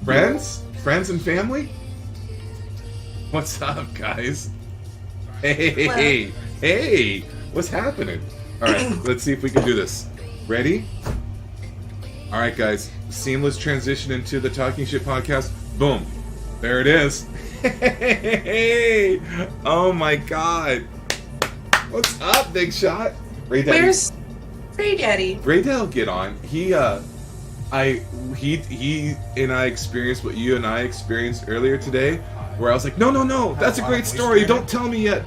Friends and family? What's up, guys? Hey, what's happening? All right, let's see if we can do this. Ready? All right, guys, seamless transition into the Talking Shit podcast. Boom, there it is. Hey, oh my God. What's up, big shot? Ray Daddy. Where's Ray Daddy? Ray Daddy will get on. He and I experienced what you and I experienced earlier today, where I was like, no, that's a great story. Don't tell me yet.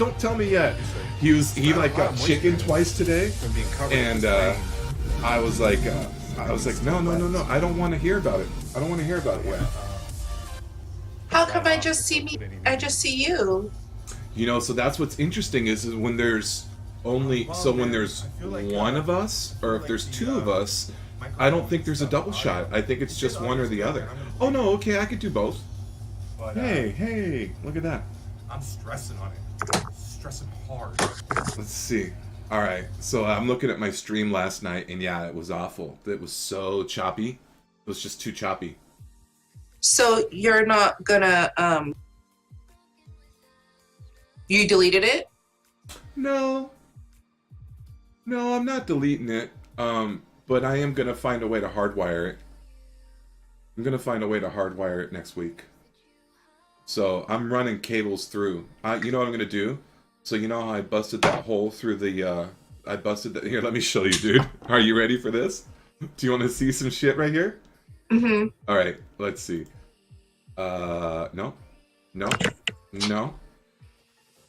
He like got chicken twice today, and I was like, no, I don't want to hear about it. I don't want to hear about it yet. How come I just see you? You know, so that's what's interesting is when there's when there's one of us, or if there's two of us, I don't think there's a double shot. I think it's just one or the other. Oh no, okay, I could do both. Hey, look at that. I'm stressing on it. Stressing hard. Let's see. All right, so I'm looking at my stream last night, and yeah, it was awful. It was so choppy. It was just too choppy. So you're not gonna you deleted it? No, I'm not deleting it. But I am gonna find a way to hardwire it. I'm gonna find a way to hardwire it next week. So I'm running cables through. You know what I'm gonna do? So you know how I busted that hole through the, here, let me show you, dude. Are you ready for this? Do you want to see some shit right here? Mm-hmm. All right, let's see. No.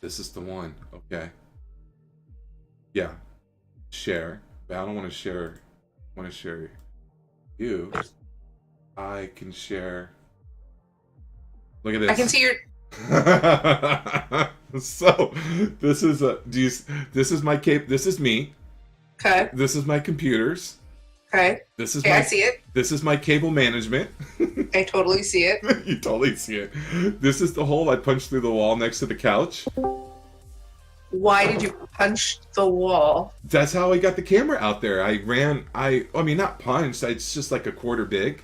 This is the one, okay. Yeah, share. But I don't want to share, I want to share you. I can share. Look at this. I can see your. So this is this is my This is me. Okay. This is my computers. Okay. This is I see it. This is my cable management. I totally see it. You totally see it. This is the hole I punched through the wall next to the couch. Why did you punch the wall? That's how I got the camera out there. I mean, not punched. It's just like a quarter big.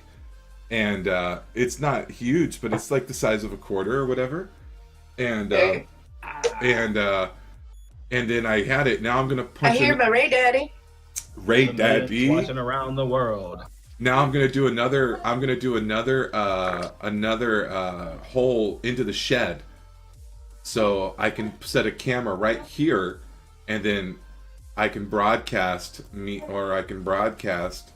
And it's not huge, but it's like the size of a quarter or whatever. And Okay. and then I had it. Now I'm gonna punch. I hear my Ray Daddy. Ray Daddy. Watching around the world. Now I'm gonna do another. Another hole into the shed, so I can set a camera right here, and then I can broadcast I can broadcast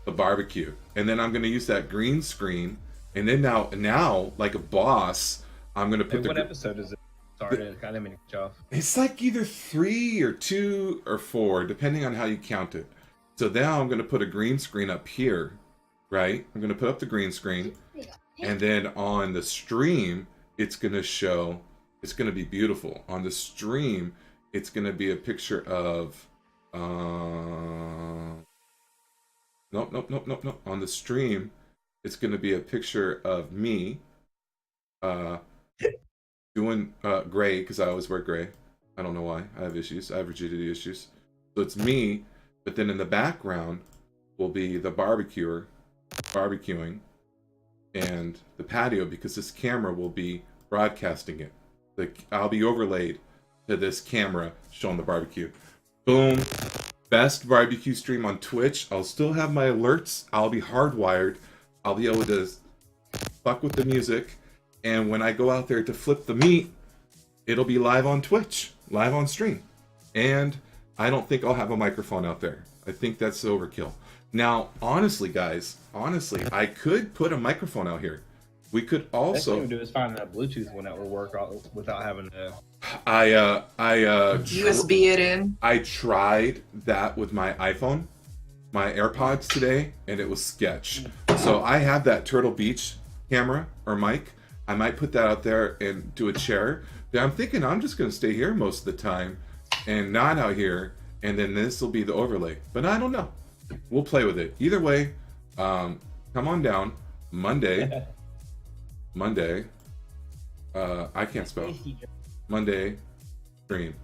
the barbecue, and then I'm gonna use that green screen, and then now like a boss, I'm gonna put what episode is it? Sorry to kind of make you off. It's like either 3 or 2 or 4, depending on how you count it. So now I'm going to put a green screen up here, right? I'm going to put up the green screen. And then on the stream, it's going to be beautiful. On the stream, it's going to be a picture of... Nope. On the stream, it's going to be a picture of me doing gray, because I always wear gray. I don't know why. I have issues. I have rigidity issues. So it's me, but then in the background will be the barbecuing, and the patio, because this camera will be broadcasting it. I'll be overlaid to this camera showing the barbecue. Boom. Best barbecue stream on Twitch. I'll still have my alerts. I'll be hardwired. I'll be able to fuck with the music. And when I go out there to flip the meat, it'll be live on Twitch, live on stream. And I don't think I'll have a microphone out there. I think that's overkill. Now, honestly, guys, I could put a microphone out here. We could also... Next thing we do is find a Bluetooth one that will work without having to... USB it in. I tried that with my iPhone, my AirPods today, and it was sketch. So I have that Turtle Beach camera or mic. I might put that out there and do a chair. But I'm thinking I'm just going to stay here most of the time and not out here. And then this will be the overlay. But I don't know. We'll play with it. Either way, come on down. Monday. I can't spell. Monday stream.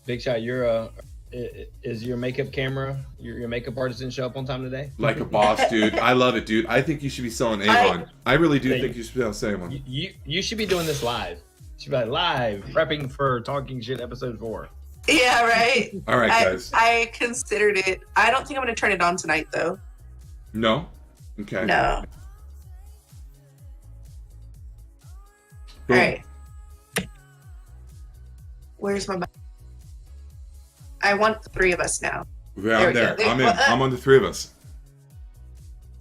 Big Shot, you're Is your makeup camera, your makeup artist didn't show up on time today? Like a boss, dude. I love it, dude. I think you should be selling Avon. I really do think you should be selling Avon. You should be doing this live. You should be like live prepping for Talking Shit episode 4. Yeah, right. All right, guys. I considered it. I don't think I'm going to turn it on tonight, though. No? Okay. No. Boom. All right. Where's my? I want the 3 of us now. Yeah, I'm there. I'm in. I'm on the 3 of us.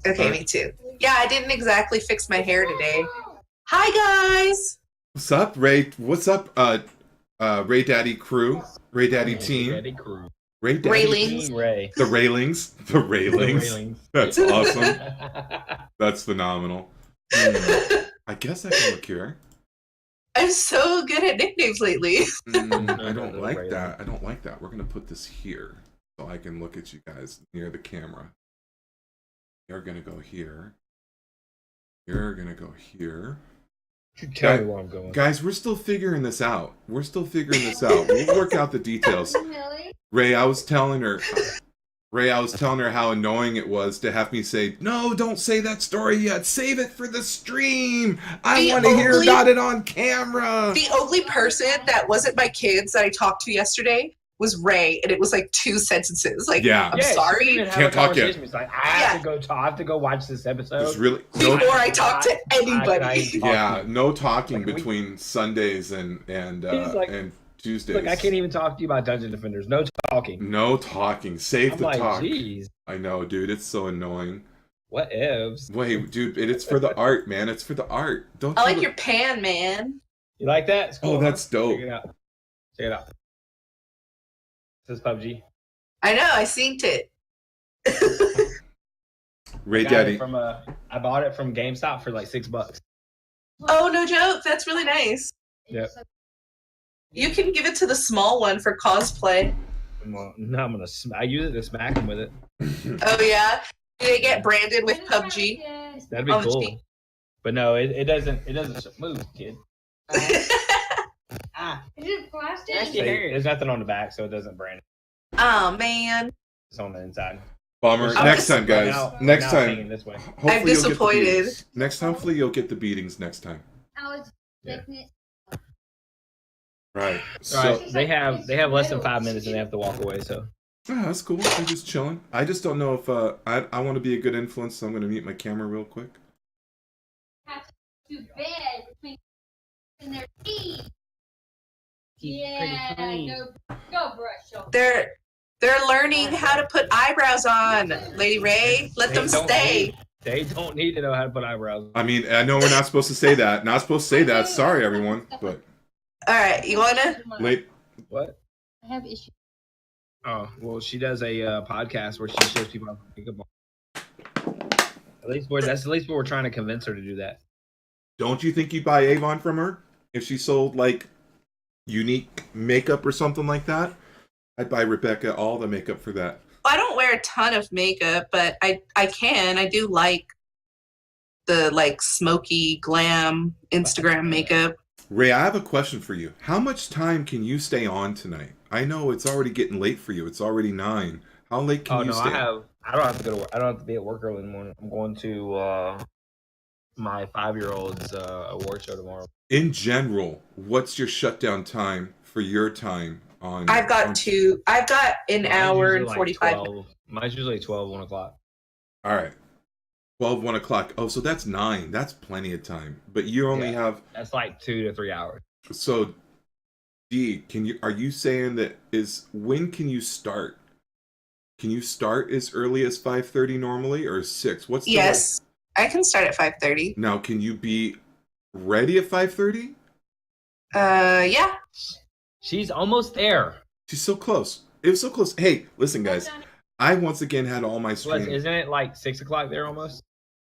Okay, me too. Yeah, I didn't exactly fix my hair today. Hi, guys. What's up, Ray? What's up, Ray Daddy crew? Ray Daddy team? Daddy crew. Ray Daddy Railings. team? Ray. The railings. The railings. That's awesome. That's phenomenal. I guess I can look here. I'm so good at nicknames lately. I don't like that. I don't like that. We're going to put this here so I can look at you guys near the camera. You're going to go here. You're going to go here. You tell me where I'm going. Guys, we're still figuring this out. We'll work out the details. Ray, I was telling her how annoying it was to have me say, no, don't say that story yet. Save it for the stream. I want to hear about it on camera. The only person that wasn't my kids that I talked to yesterday was Ray, and it was like 2 sentences. Like, yeah. I'm sorry. Can't talk yet. It's like, I have to go watch this episode. It's really before I talk to anybody. Yeah, no talking between Sundays and Tuesdays. Look, I can't even talk to you about Dungeon Defenders. No talking. No talking. Save the talk. Jeez. I know, dude. It's so annoying. What ifs? Wait, dude. It's for the art, man. It's for the art. Don't. I like your pan, man. You like that? It's cool, oh, that's dope. Check it out. Check it out. This is PUBG. I know. I seen it. Ray Daddy. I bought it from GameStop for like $6. Oh, no joke. That's really nice. Yep. You can give it to the small one for cosplay. No, I use it to smack them with it. Oh, yeah? Do they get branded with PUBG? That'd be cool. But no, it doesn't move, kid. Is it plastic? There's nothing on the back, so it doesn't brand it. Oh, man. It's on the inside. Bummer. Next time, guys. Next time. This way. I'm disappointed. Hopefully you'll get the beatings next time. Yeah. Right. So, all right. They have less than 5 minutes and they have to walk away. So. Yeah, that's cool. They're just chilling. I just don't know if I want to be a good influence, so I'm going to mute my camera real quick. Have to bed between and their teeth. Yeah, go brush your. They're learning how to put eyebrows on, Lady Ray. Let them stay. They don't need to know how to put eyebrows. I mean, I know we're not supposed to say that. Not supposed to say that. Sorry, everyone. But all right, you wanna? Late. What? I have issues. Oh well, she does a podcast where she shows people how to pick up on. That's at least what we're trying to convince her to do that. Don't you think you'd buy Avon from her if she sold like unique makeup or something like that? I'd buy Rebecca all the makeup for that. I don't wear a ton of makeup, but I do like the like smoky glam Instagram makeup. Ray, I have a question for you. How much time can you stay on tonight? I know it's already getting late for you. It's already 9. How late can you stay? I don't have to go to work. I don't have to be at work early in the morning. I'm going to my 5-year-old's award show tomorrow. In general, what's your shutdown time for your time on? I've got an hour and 45 minutes. Mine's usually 12, 1 o'clock. All right. 12, 1 o'clock. Oh, so that's 9. That's plenty of time. But you only have... That's like 2 to 3 hours. So, D, are you saying that when can you start? Can you start as early as 5:30 normally or 6? Yes, I can start at 5:30. Now, can you be ready at 5:30? Yeah. She's almost there. She's so close. It was so close. Hey, listen, guys. I once again had all my stream. Isn't it like 6 o'clock there almost?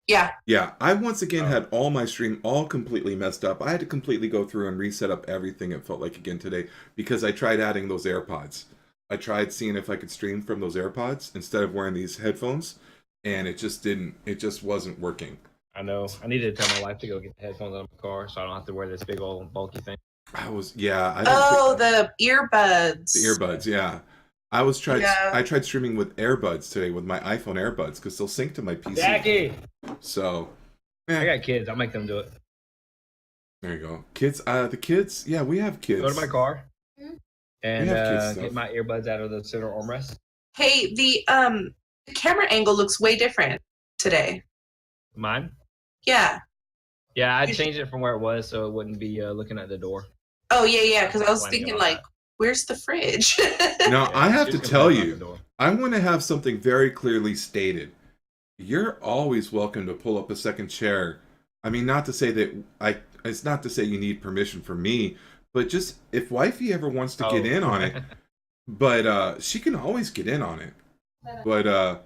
Yeah. Yeah, I once again had all my stream all completely messed up. I had to completely go through and reset up everything, it felt like, again today, because I tried adding those AirPods. I tried seeing if I could stream from those AirPods instead of wearing these headphones, and it just wasn't working. I know. I needed to tell my wife to go get the headphones out of my car so I don't have to wear this big old bulky thing. The earbuds. The earbuds, yeah. Yeah. I tried streaming with earbuds today with my iPhone earbuds because they'll sync to my PC. Jackie, So, I got kids. I'll make them do it. there you go. Kids, the kids, yeah, we have kids. Go to my car and We have kids stuff. get my earbuds out of the center armrest. Hey, the camera angle looks way different today. Mine? Yeah. Yeah, I changed it from where it was so it wouldn't be looking at the door. Oh yeah, because I was Planning thinking on like, that. where's the fridge? Now, I have to Just tell complain about the you, door. I want to have something very clearly stated. You're always welcome to pull up a second chair. I mean, not to say that it's not to say you need permission from me, but just if wifey ever wants to get in on it, but she can always get in on it. But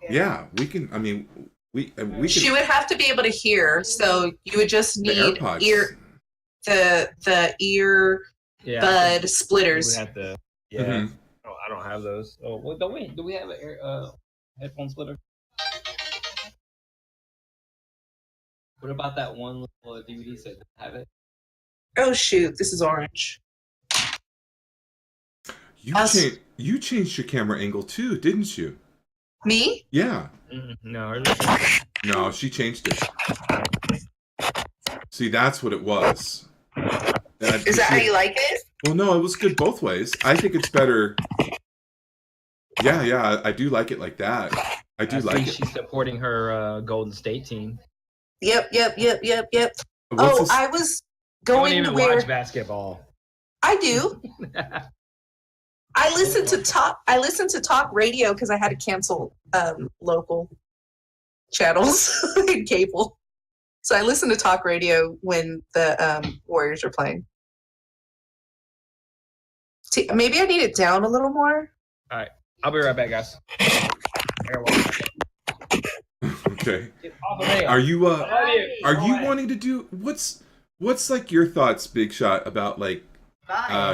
yeah, we can. I mean, we can. She would have to be able to hear, so you would just the need AirPods. the ear Yeah, bud we splitters. would have to. Yeah, Mhm. oh, I don't have those. Oh, well, don't we? Do we have a headphone splitter? What about that one little DVD set? Have it? Oh shoot, this is orange. You changed your camera angle too, didn't you? Me? Yeah. No. No, she changed it. See, that's what it was. Is that how you like it? Well, no, it was good both ways. I think it's better. Yeah, I do like it like that. I do like it. She's supporting her Golden State team. Yep. What's Oh, this? I was Don't going even where watch basketball. I do. I listen to talk radio because I had to cancel local channels and cable. So I listen to talk radio when the Warriors are playing. See, maybe I need it down a little more. All right, I'll be right back, guys. Okay. Get off of me. Are you Are you wanting to do what's like your thoughts, Big Shot, about like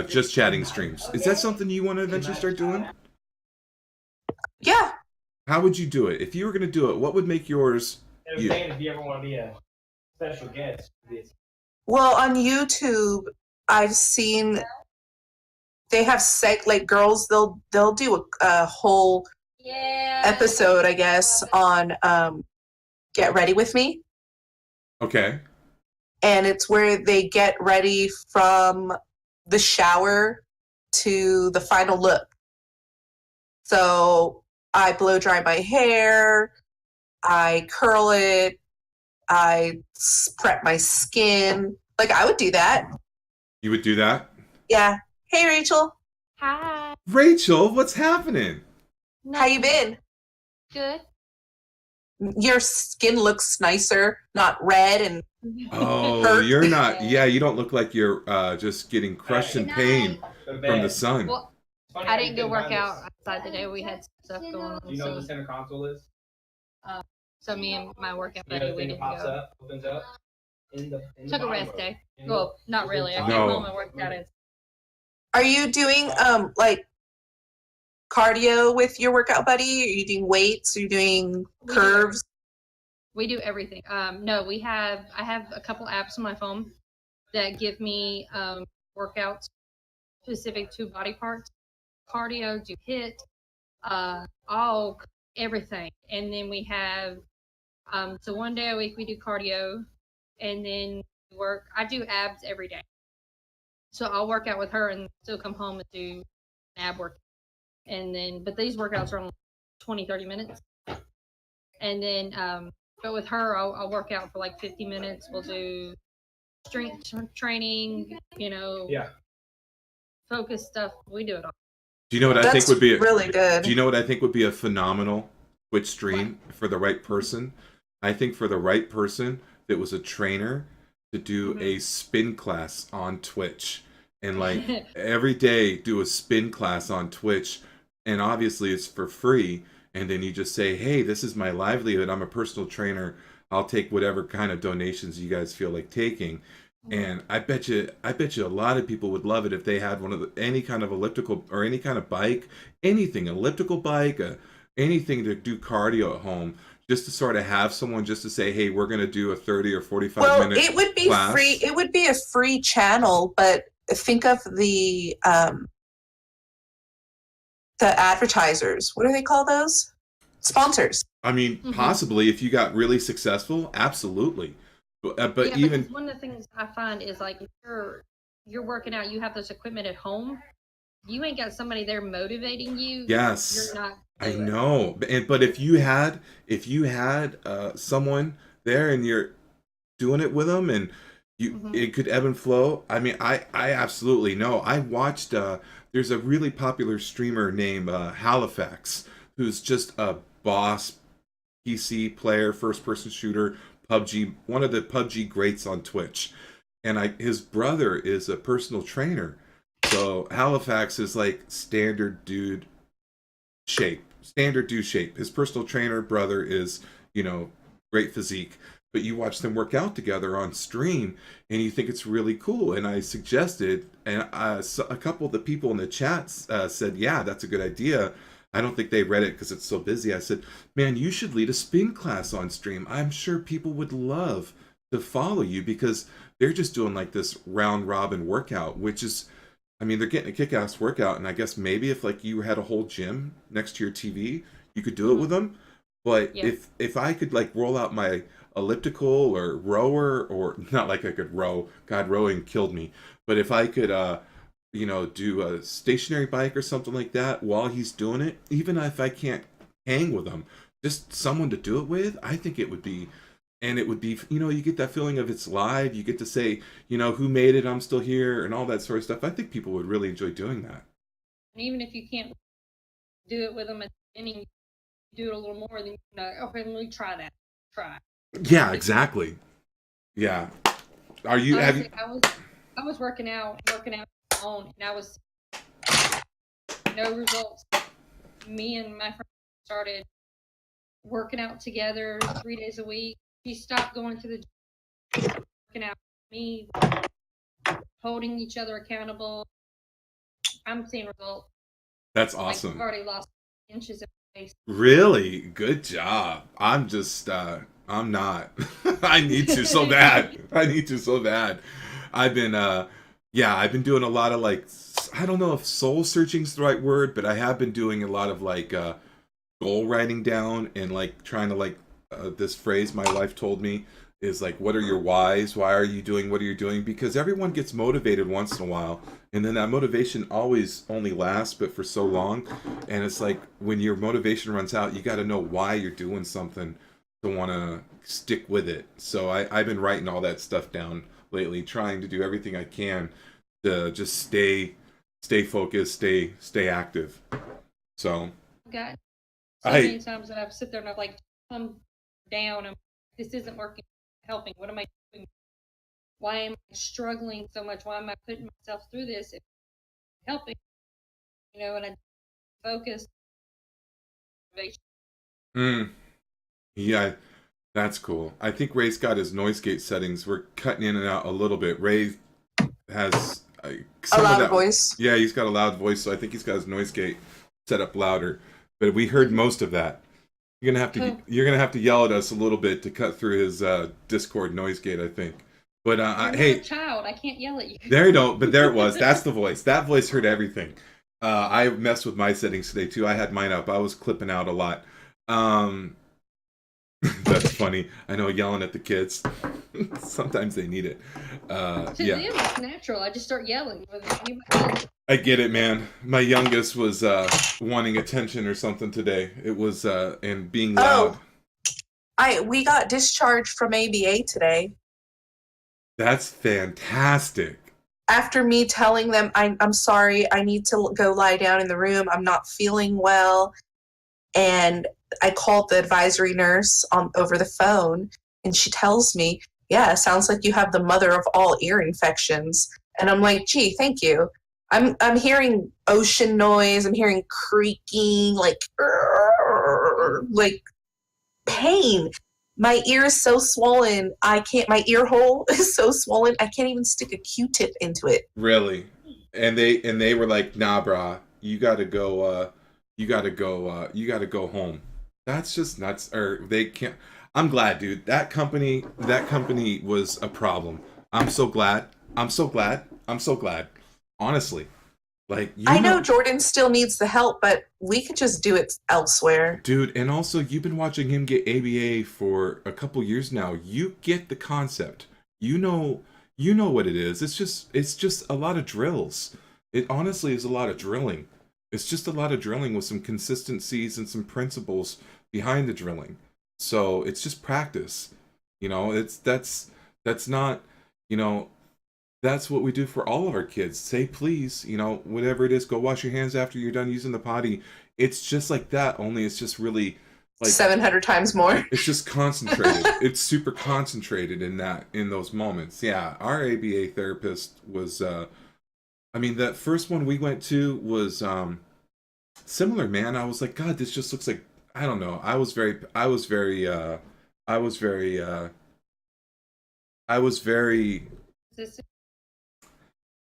just chatting streams? Is that something you want to eventually start doing? Yeah. How would you do it? If you were going to do it, what would make yours you? If you ever want to be a special guest, Well, on YouTube, I've seen they have like girls. They'll do a whole episode, I guess, on Get Ready With Me. Okay. And it's where they get ready from the shower to the final look. So I blow dry my hair, I curl it, I prep my skin. Like, I would do that. You would do that? Yeah. Hey, Rachel. Hi. Rachel, what's happening? How you been? Good. Your skin looks nicer, not red and Oh, hurt. you're not. Yeah, you don't look like you're just getting crushed in pain from the sun. Well, I didn't go work out outside today. We had stuff going on. Do you know what the center console is? So me and my workout You know buddy, the we thing didn't that pops go. up, opens up. In the Took a bottom rest of it. day. In the- Well, not really. I came No. home and worked out. Are you doing like cardio with your workout buddy? Are you doing weights? Are you doing curves? We do everything. No, I have a couple apps on my phone that give me workouts specific to body parts, cardio, do hit, everything. And then we have so one day a week we do cardio, and then I do abs every day. So I'll work out with her and still come home and do an ab work. And then, but these workouts are only 20, 30 minutes. And then, but with her, I'll work out for like 50 minutes. We'll do strength training, focus stuff. We do it all. Do you know what I think would be really good. Do you know what I think would be a phenomenal Twitch stream for the right person? I think for the right person that was a trainer to do a spin class on Twitch and like every day do a spin class on Twitch, and obviously it's for free, and then you just say, hey, this is my livelihood, I'm a personal trainer, I'll take whatever kind of donations you guys feel like taking. And I bet you a lot of people would love it if they had any kind of elliptical or any kind of bike, anything, elliptical bike, anything to do cardio at home, just to sort of have someone just to say, hey, we're going to do a 30 or 45 minute it would be class. free. It would be a free channel, but think of the the advertisers. What do they call those? Sponsors. I mean, possibly if you got really successful, absolutely. But yeah, even one of the things I find is like if you're working out, you have this equipment at home. You ain't got somebody there motivating you. yes, You're not. I know. But if you had someone there and you're doing it with them and it could ebb and flow. I mean, I absolutely know. I watched. There's a really popular streamer named Halifax, who's just a boss PC player, first person shooter, PUBG, one of the PUBG greats on Twitch. And his brother is a personal trainer. So Halifax is like standard dude shape. His personal trainer brother is, great physique. But you watch them work out together on stream and you think it's really cool. And I suggested, and a couple of the people in the chat said, yeah, that's a good idea. I don't think they read it because it's so busy. I said, man, you should lead a spin class on stream. I'm sure people would love to follow you because they're just doing like this round robin workout, which is, I mean, they're getting a kick-ass workout. And I guess maybe if like you had a whole gym next to your TV, you could do it with them. But if I could like roll out my elliptical or rower, or not like I could row, God, rowing killed me. But if I could, do a stationary bike or something like that while he's doing it, even if I can't hang with him, just someone to do it with, I think it would be, and it would be, you get that feeling of it's live, you get to say, who made it, I'm still here, and all that sort of stuff. I think people would really enjoy doing that. And even if you can't do it with them at the beginning, you do it a little more, then okay, let me try that. Yeah, exactly. Yeah. Are you, honestly, I was working out alone, and I was no results. Me and my friend started working out together 3 days a week. She stopped going to the gym, working out with me, holding each other accountable. I'm seeing results. That's awesome. Like, I've already lost inches of face. Really? Good job. I'm just, I'm not. I need to so bad. I've been, I've been doing a lot of like, I don't know if soul searching is the right word, but I have been doing a lot of like goal writing down and like trying to like this phrase my wife told me is like, what are your whys? Why are you doing what are you doing? Because everyone gets motivated once in a while, and then that motivation always only lasts but for so long. And it's like when your motivation runs out, you got to know why you're doing something to want to stick with it. So I've been writing all that stuff down lately, trying to do everything I can to just stay focused, stay active. So Got so many times that I've sit there and I've like come down and this isn't working, helping. What am I doing? Why am I struggling so much? Why am I putting myself through this? It's helping, and I focus. Yeah, that's cool. I think Ray's got his noise gate settings. We're cutting in and out a little bit. Ray has a loud voice. Yeah, he's got a loud voice, so I think he's got his noise gate set up louder. But we heard most of that. You're gonna have to yell at us a little bit to cut through his Discord noise gate, I think. But hey, a child, I can't yell at you. There you don't. But there it was. That's the voice. That voice heard everything. I messed with my settings today too. I had mine up. I was clipping out a lot. That's funny. I know, yelling at the kids. Sometimes they need it. To them, it's natural. I just start yelling. I get it, man. My youngest was wanting attention or something today. It was and being loud. We got discharged from ABA today. That's fantastic. After me telling them, I'm sorry, I need to go lie down in the room. I'm not feeling well. And I called the advisory nurse over the phone, and she tells me, yeah, it sounds like you have the mother of all ear infections. And I'm like, gee, thank you. I'm hearing ocean noise. I'm hearing creaking, like pain. My ear is so swollen. My ear hole is so swollen. I can't even stick a Q-tip into it. Really? And they were like, nah, brah, you gotta go home. That's just nuts. Or they can't. I'm glad, dude. That company was a problem. I'm so glad. Honestly, Like, I know Jordan still needs the help, but we could just do it elsewhere. dude, and also you've been watching him get ABA for a couple years now. You get the concept. You know what it is. It's just a lot of drills. It honestly is a lot of drilling. It's just a lot of drilling with some consistencies and some principles behind the drilling. So it's just practice. You know, that's not, you know, that's what we do for all of our kids. Say please, you know, whatever it is, go wash your hands after you're done using the potty. It's just like that, only it's just really like 700 times more. it's just concentrated. It's super concentrated in those moments. Yeah, our ABA therapist was I mean, that first one we went to was similar, man. I was like, God, this just looks like, I don't know. I was very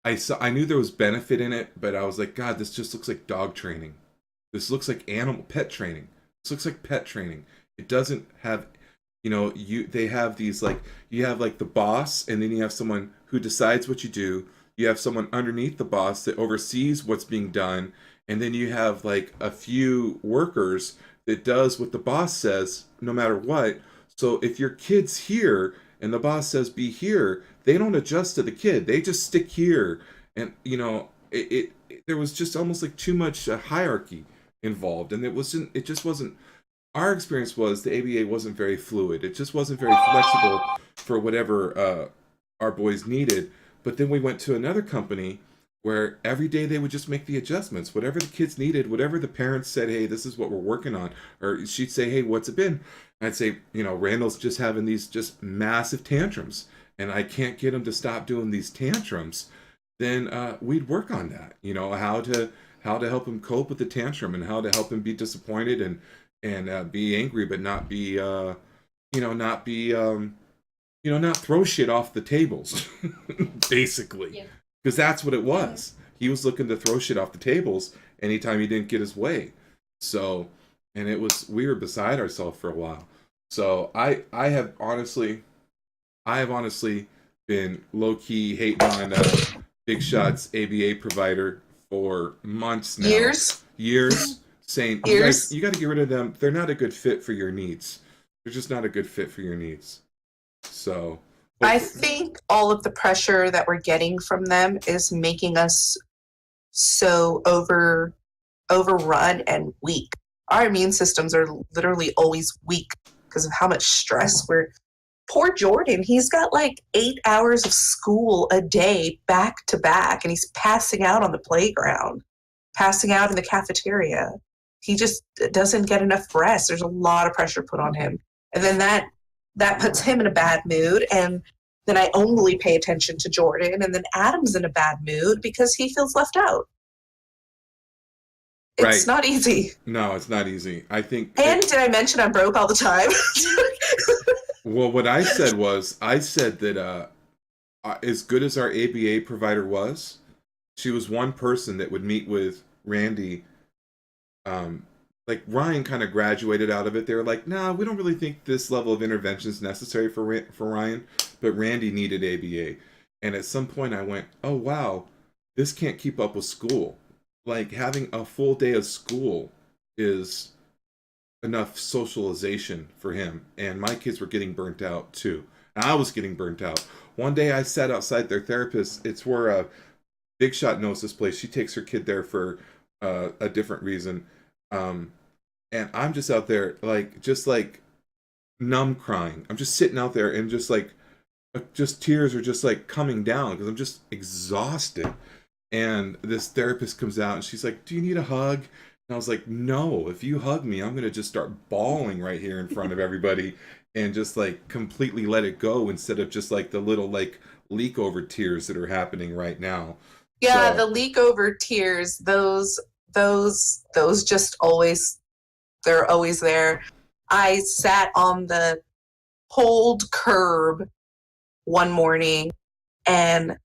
I knew there was benefit in it, but I was like, God, this just looks like dog training. This looks like pet training. This looks like pet training. It doesn't have, you know, they have these, like, you have like the boss, and then you have someone who decides what you do. You have someone underneath the boss that oversees what's being done, and then you have like a few workers that does what the boss says no matter what. So if your kid's here and the boss says be here, they don't adjust to the kid. They just stick here. And, you know, there was just almost like too much hierarchy involved. And it just wasn't, our experience was the ABA wasn't very fluid. It just wasn't very flexible for whatever our boys needed. But then we went to another company where every day they would just make the adjustments. Whatever the kids needed, whatever the parents said, hey, this is what we're working on. Or she'd say, hey, what's it been? I'd say, you know, Randall's just having these just massive tantrums, and I can't get him to stop doing these tantrums. Then we'd work on that, you know, how to help him cope with the tantrum, and how to help him be disappointed and be angry, but not be, not throw shit off the tables, basically. Yeah. Because that's what it was. He was looking to throw shit off the tables anytime he didn't get his way. So, and we were beside ourselves for a while. So I have honestly been low-key hating on Big Shot's ABA provider for months now. Years. Saying, you got to get rid of them. They're not a good fit for your needs. They're just not a good fit for your needs. So I think all of the pressure that we're getting from them is making us so overrun and weak. Our immune systems are literally always weak because of how much stress Poor Jordan, he's got like 8 hours of school a day back to back, and he's passing out on the playground, passing out in the cafeteria. He just doesn't get enough rest. There's a lot of pressure put on him. And then that puts him in a bad mood, and then I only pay attention to Jordan, and then Adam's in a bad mood because he feels left out. It's not easy. No, it's not easy. I think. And did I mention I'm broke all the time? Well, what I said that as good as our ABA provider was, she was one person that would meet with Randy. Like Ryan kind of graduated out of it. They were like, nah, we don't really think this level of intervention is necessary for Ryan, but Randy needed ABA. And at some point I went, oh wow, this can't keep up with school. Like having a full day of school is enough socialization for him. And my kids were getting burnt out too. And I was getting burnt out. One day I sat outside their therapist. It's where Big Shot knows this place. She takes her kid there for a different reason. And I'm just out there just numb crying. I'm just sitting out there and just tears are just like coming down because I'm just exhausted. And this therapist comes out and she's like, do you need a hug? And I was like, no, if you hug me, I'm going to just start bawling right here in front of everybody and just like completely let it go instead of just like the little like leak over tears that are happening right now. Yeah, the leak over tears, those just always, they're always there. I sat on the cold curb one morning, and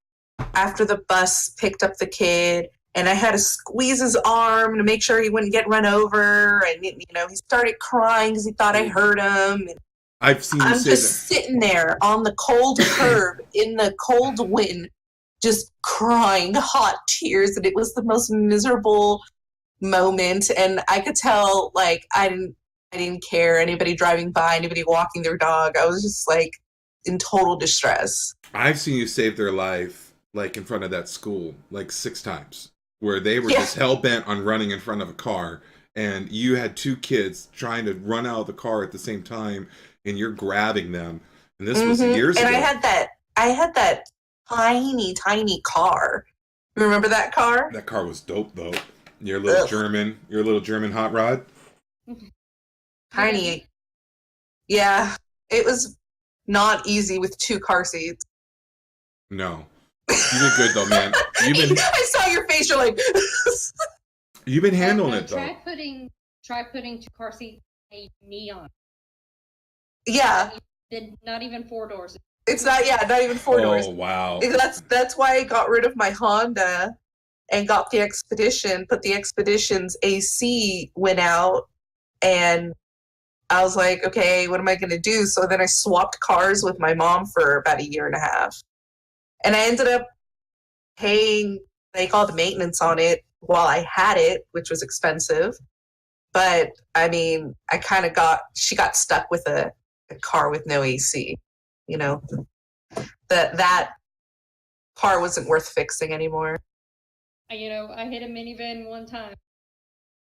after the bus picked up the kid, and I had to squeeze his arm to make sure he wouldn't get run over, and he started crying because he thought I hurt him. And I've seen I'm just sitting there on the cold curb in the cold wind, just crying hot tears, and it was the most miserable moment. And I could tell, like, I didn't care anybody driving by, anybody walking their dog. I was just like in total distress. I've seen you save their life, like in front of that school, like 6 times, where they were just hell bent on running in front of a car, and you had 2 kids trying to run out of the car at the same time, and you're grabbing them. And this was years ago. And I had that tiny car. Remember that car? That car was dope, though. Your little German hot rod. Tiny. Yeah, it was not easy with 2 car seats. No, you did good though, man. I saw your face. You're like, you've been handling it though. Try putting 2 car seats a neon. Yeah. Not even 4 doors. It's not. Yeah, not even 4 doors. Oh wow. That's why I got rid of my Honda and got the Expedition. But the Expedition's AC went out, and I was like, okay, what am I going to do? So then I swapped cars with my mom for about 1.5 years. And I ended up paying like all the maintenance on it while I had it, which was expensive. But I mean, she got stuck with a car with no AC. You know, that car wasn't worth fixing anymore. You know, I hit a minivan one time.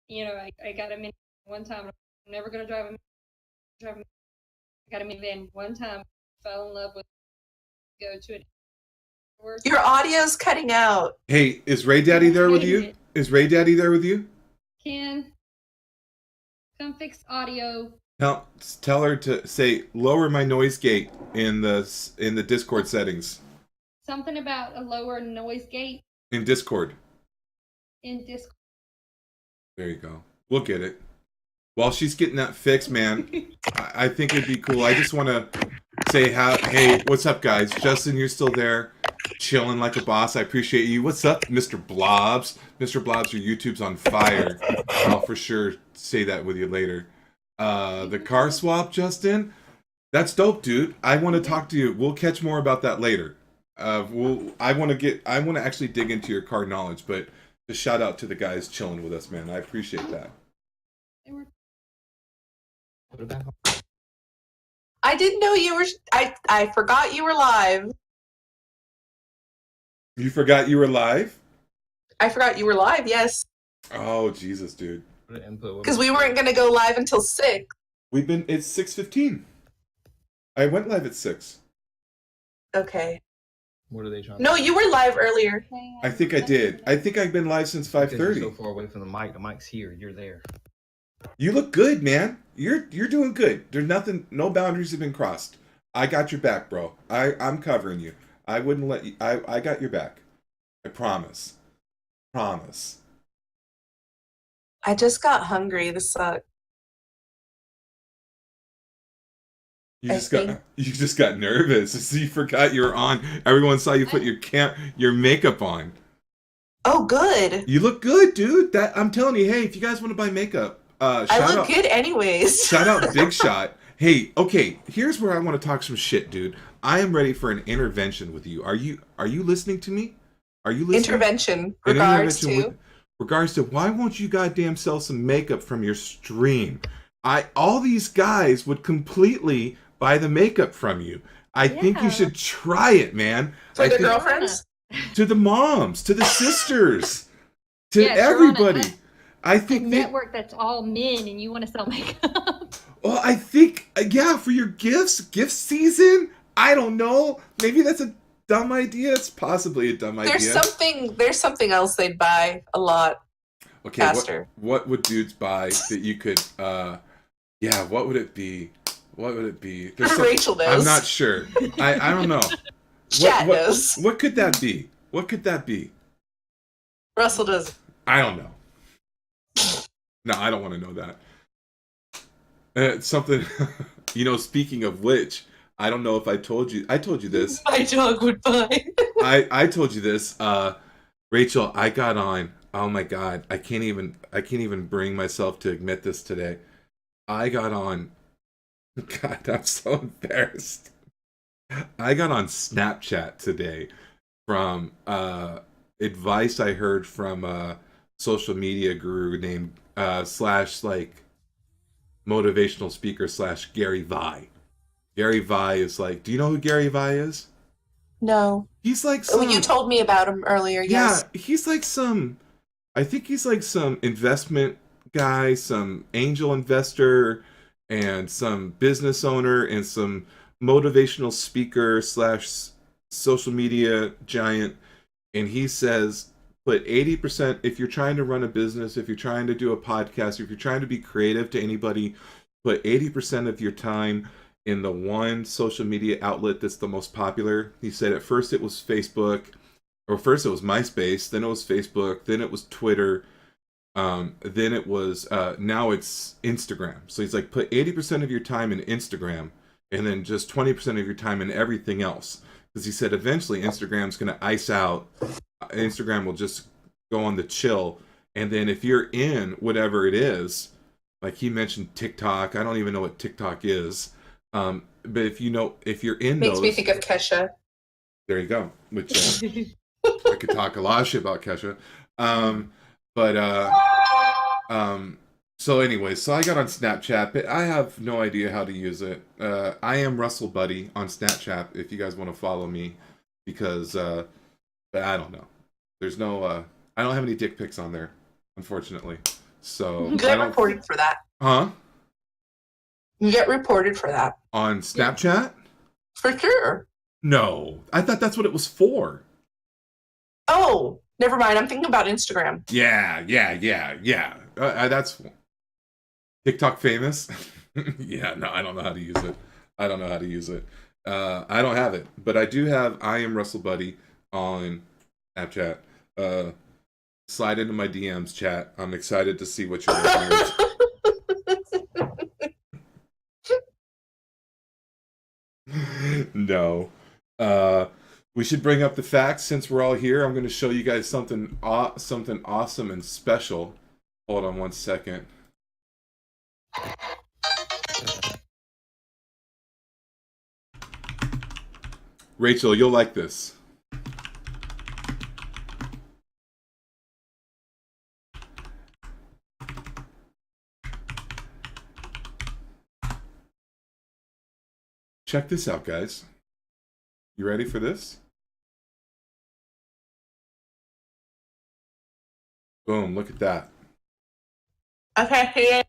You know, I got a minivan one time. I'm never going to drive a minivan. I got a minivan one time. Fell in love with it. Go to it. Your audio's cutting out. Hey, is Ray Daddy there with you? Is Ray Daddy there with you? Ken, come fix audio. Tell her to say lower my noise gate in the Discord settings. Something about a lower noise gate in Discord. In Discord. There you go. We'll get it. While she's getting that fixed, man, I think it'd be cool. I just want to say, hey, what's up, guys? Justin, you're still there, chilling like a boss. I appreciate you. What's up, Mr. Blobs? Mr. Blobs, your YouTube's on fire. I'll for sure say that with you later. The car swap, Justin, that's dope, dude. I want to talk to you. We'll catch more about that later. I want to actually dig into your car knowledge, but just shout out to the guys chilling with us, man. I appreciate that. I didn't know you were. I forgot you were live. You forgot you were live? I forgot you were live. Yes. Oh Jesus, dude. Because we weren't going to go live until 6. It's 6:15. I went live at 6. Okay. What are they trying? No, you were live earlier. I think I did. I think I've been live since 5:30. You're so far away from the mic. The mic's here. You're there. You look good, man. You're doing good. There's nothing. No boundaries have been crossed. I got your back, bro. I'm covering you. I wouldn't let you. I got your back. I promise. Promise. I just got hungry. This sucks. You just got nervous. So you forgot you were on. Everyone saw you put your makeup on. Oh, good. You look good, dude. I'm telling you. Hey, if you guys want to buy makeup, I look good anyways. Shout out Big Shot. Hey, okay. Here's where I want to talk some shit, dude. I am ready for an intervention with you. Are you listening to me? Are you listening? Intervention. Regards to why won't you goddamn sell some makeup from your stream? All these guys would completely buy the makeup from you. I think you should try it, man. For the girlfriends? To the moms, to the sisters, to everybody. I think network that's all men and you want to sell makeup. Well, I think, for your gift season, I don't know. Maybe that's a dumb idea. It's possibly a dumb idea. There's something else they'd buy a lot faster. What would dudes buy that you could, what would it be? What would it be? Rachel knows. I'm not sure. I don't know. Chat knows. What could that be? What could that be? Russell does. I don't know. No, I don't want to know that. It's something, speaking of which, I don't know if I told you this. My dog would buy. I told you this. Rachel, I got on. Oh my God. I can't even bring myself to admit this today. I got on. God, I'm so embarrassed. I got on Snapchat today from advice I heard from a social media guru named slash like motivational speaker slash Gary Vee. Gary Vee is like, do you know who Gary Vee is? No. He's like Oh, some, you told me about him earlier. Yes. yeah, he's like some, I think he's like some investment guy, some angel investor, and some business owner, and some motivational speaker slash social media giant. And he says, put 80%, if you're trying to run a business, if you're trying to do a podcast, if you're trying to be creative to anybody, put 80% of your time in the one social media outlet that's the most popular. He said at first it was Facebook, or first it was MySpace, then it was Facebook, then it was Twitter, then it was, now it's Instagram. So he's like, put 80% of your time in Instagram, and then just 20% of your time in everything else. Because he said eventually Instagram's going to ice out. Instagram will just go on the chill. And then if you're in whatever it is, like he mentioned TikTok, I don't even know what TikTok is. But if you know, if you're in Makes those, me think of Kesha. there you go. Which I could talk a lot of shit about Kesha. So anyway, so I got on Snapchat, but I have no idea how to use it. I am Russell Buddy on Snapchat if you guys want to follow me, because but I don't know. There's no I don't have any dick pics on there, unfortunately. So You I get don't. reported for that. Huh? You get reported for that. On Snapchat? For sure. No. I thought that's what it was for. Oh, never mind. I'm thinking about Instagram. Yeah. That's TikTok famous. Yeah, no, I don't know how to use it. I don't have it, but I do have I am Russell Buddy on Snapchat. Slide into my DMs, chat. I'm excited to see what you're working with. No. We should bring up the facts since we're all here. I'm going to show you guys something awesome and special. Hold on one second. Rachel, you'll like this. Check this out, guys. You ready for this? Boom, look at that. Okay. Yeah.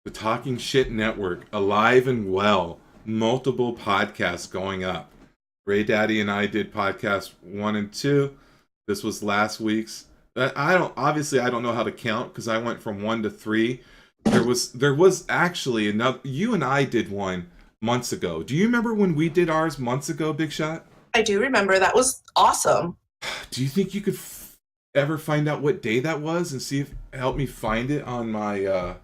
The Talking Shit Network, alive and well. Multiple podcasts going up. Ray Daddy and I did podcast 1 and 2. This was last week's. I don't know how to count because I went from 1 to 3. There was actually another. You and I did one months ago. Do you remember when we did ours months ago, Big Shot? I do remember. That was awesome. Do you think you could ever find out what day that was and see if help me find it on my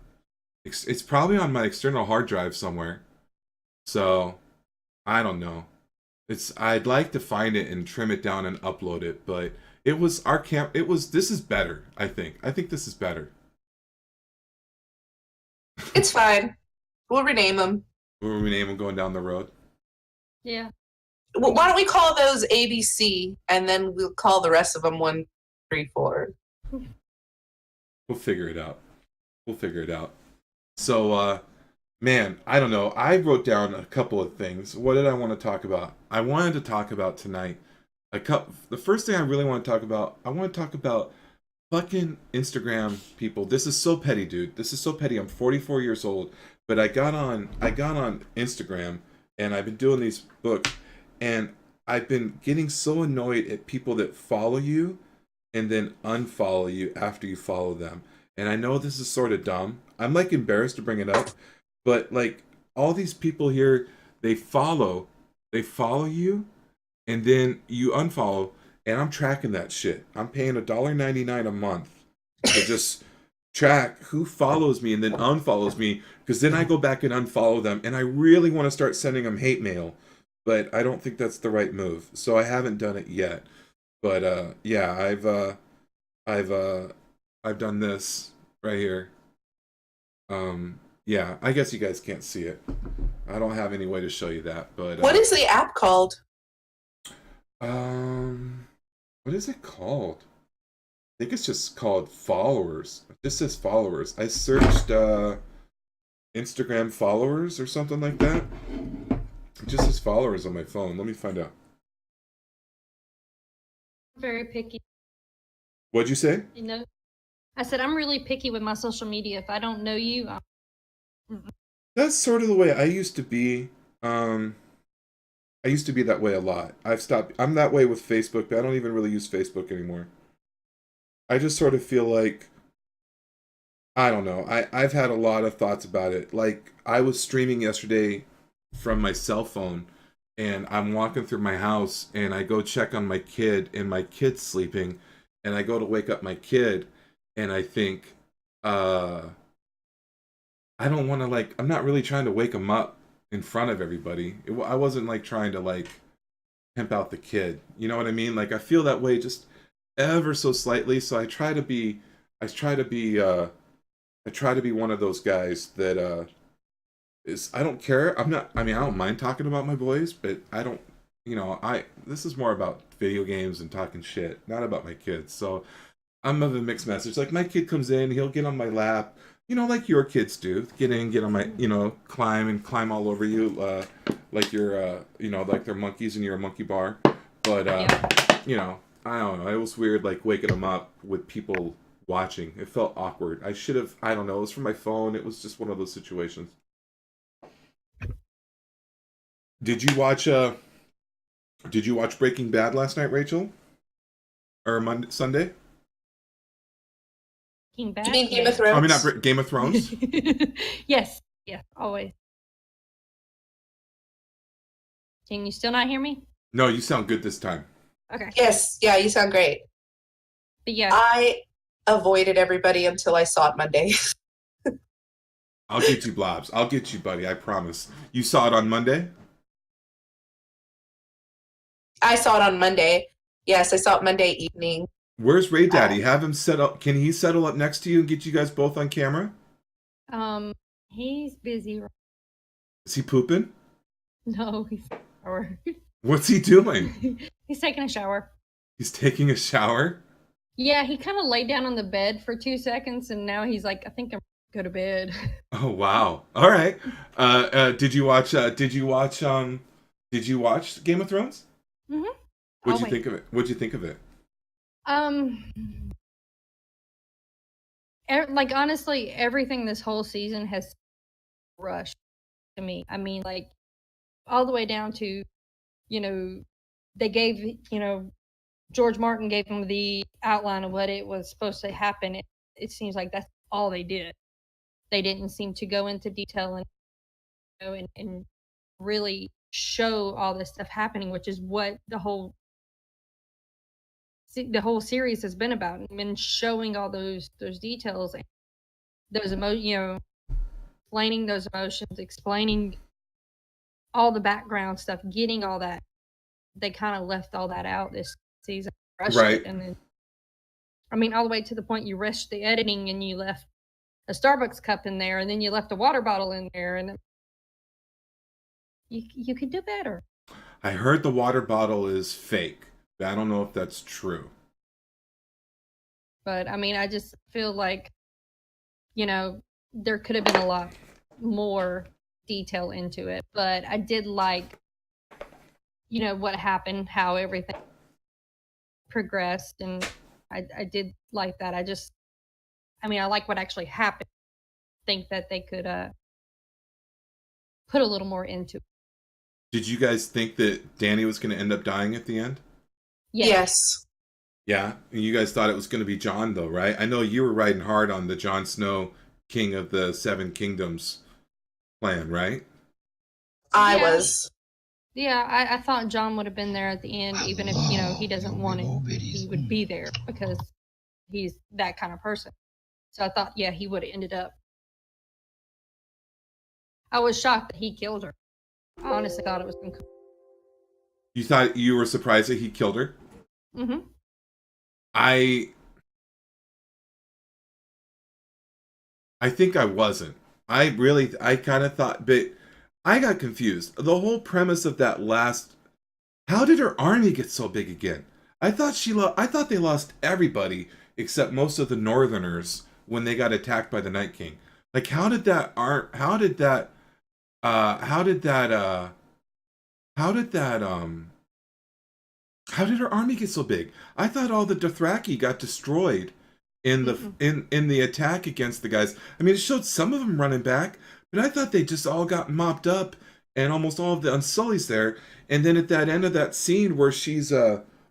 it's probably on my external hard drive somewhere. So I don't know. I'd like to find it and trim it down and upload it, but it was this is better, I think. I think this is better. It's fine. We'll rename them. We'll rename them going down the road. Yeah. Well, why don't we call those ABC and then we'll call the rest of them 1, 3, 4. We'll figure it out. So, man, I don't know. I wrote down a couple of things. What did I want to talk about? I wanted to talk about tonight. The first thing I really want to talk about, I want to talk about fucking Instagram people. This is so petty, dude. This is so petty. I'm 44 years old, but I got on Instagram and I've been doing these books, and I've been getting so annoyed at people that follow you and then unfollow you after you follow them. And I know this is sort of dumb. I'm like embarrassed to bring it up, but like all these people here, they follow you and then you unfollow, and I'm tracking that shit. I'm paying $1.99 a month to just track who follows me and then unfollows me, because then I go back and unfollow them, and I really want to start sending them hate mail, but I don't think that's the right move, so I haven't done it yet. But yeah, I've done this right here. Yeah, I guess you guys can't see it. I don't have any way to show you that, but What is the app called? What is it called? I think it's just called followers. It just says followers. I searched Instagram followers or something like that. It just says followers on my phone. Let me find out. Very picky. What'd you say? You know, I said I'm really picky with my social media. If I don't know you, That's sort of the way I used to be. I used to be that way a lot. I've stopped. I'm that way with Facebook, but I don't even really use Facebook anymore. I just sort of feel like, I don't know. I've had a lot of thoughts about it. Like, I was streaming yesterday from my cell phone, and I'm walking through my house, and I go check on my kid, and my kid's sleeping, and I go to wake up my kid, and I think, I don't want to, like, I'm not really trying to wake him up in front of everybody. I wasn't, like, trying to, like, pimp out the kid. You know what I mean? Like, I feel that way just ever so slightly, so I try to be one of those guys that is, I don't care. I don't mind talking about my boys, but I don't, this is more about video games and talking shit, not about my kids. So I'm of a mixed message. Like, my kid comes in, he'll get on my lap, like your kids do. Get in, get on my, climb all over you, like you're, like they're monkeys and you're a monkey bar. But, I don't know. It was weird, like, waking them up with people watching. It felt awkward. I should have, I don't know, it was from my phone. It was just one of those situations. Did you watch Breaking Bad last night, Rachel? Or Sunday? King Bad. You mean Game of Thrones? I mean, not Game of Thrones? Yes, always. Can you still not hear me? No, you sound good this time. Okay. Yes, yeah, you sound great. But yeah. I avoided everybody until I saw it Monday. I'll get you, Blobs. I'll get you, buddy. I promise. You saw it on Monday? I saw it on Monday. Yes, I saw it Monday evening. Where's Ray Daddy? Have him set up. Can he settle up next to you and get you guys both on camera? He's busy. Is he pooping? No, he's shower. What's he doing? He's taking a shower. He's taking a shower? Yeah, he kind of laid down on the bed for 2 seconds, and now he's like, I think I'm gonna go to bed. Oh wow! All right. Did you watch Game of Thrones? Mm-hmm. What'd you think of it? What'd you think of it? Like, honestly, everything this whole season has rushed to me. I mean, like, all the way down to, they gave, George Martin gave them the outline of what it was supposed to happen. It seems like that's all they did. They didn't seem to go into detail and really show all this stuff happening, which is what the whole series has been about, and showing all those details and those explaining those emotions, explaining all the background stuff, getting all that. They kind of left all that out this season, right? And then, I mean, all the way to the point you rushed the editing and you left a Starbucks cup in there, and then you left a water bottle in there, and you could do better. I heard the water bottle is fake. I don't know if that's true. But I mean, I just feel like, there could have been a lot more detail into it. But I did like, what happened, how everything progressed, and I did like that. I like what actually happened. I think that they could put a little more into it. Did you guys think that Danny was going to end up dying at the end? Yes. Yeah, and you guys thought it was going to be Jon, though, right? I know you were riding hard on the Jon Snow, King of the Seven Kingdoms plan, right? I was. Yeah, I thought Jon would have been there at the end, even if, he doesn't want it. He would be there because he's that kind of person. So I thought, yeah, he would have ended up. I was shocked that he killed her. I honestly thought it was going to. You were surprised that he killed her? Mm-hmm. I think I wasn't. I kind of thought, but I got confused. The whole premise of that how did her army get so big again? I thought I thought they lost everybody except most of the Northerners when they got attacked by the Night King. Like, how did that how did that how did that how did that how did her army get so big? I thought all the Dothraki got destroyed in the in the attack against the guys. I mean, it showed some of them running back, but I thought they just all got mopped up, and almost all of the Unsullies there. And then at that end of that scene where she's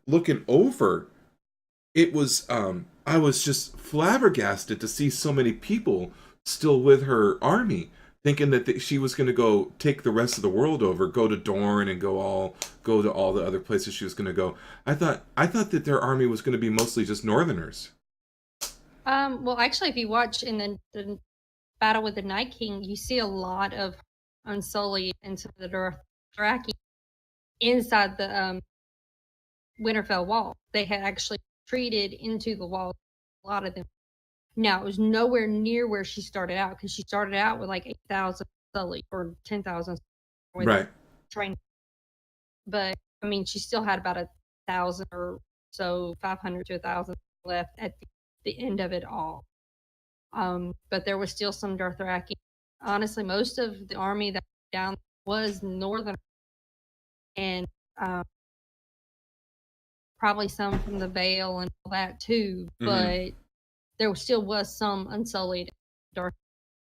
looking over, it was I was just flabbergasted to see so many people still with her army, thinking that she was going to go take the rest of the world over, go to Dorne and go to all the other places she was going to go. I thought that their army was going to be mostly just Northerners. Well, actually, if you watch in the battle with the Night King, you see a lot of Unsullied and some of the Dothraki inside the Winterfell wall. They had actually retreated into the wall. A lot of them. Now, it was nowhere near where she started out, because she started out with like 8,000 Sully or 10,000 Right. Train. But I mean, she still had about 1,000 or so, 500 to 1,000 left at the end of it all. But there was still some Dothraki. Honestly, most of the army that was down was northern, and probably some from the Vale and all that too. But there still was some Unsullied Dark,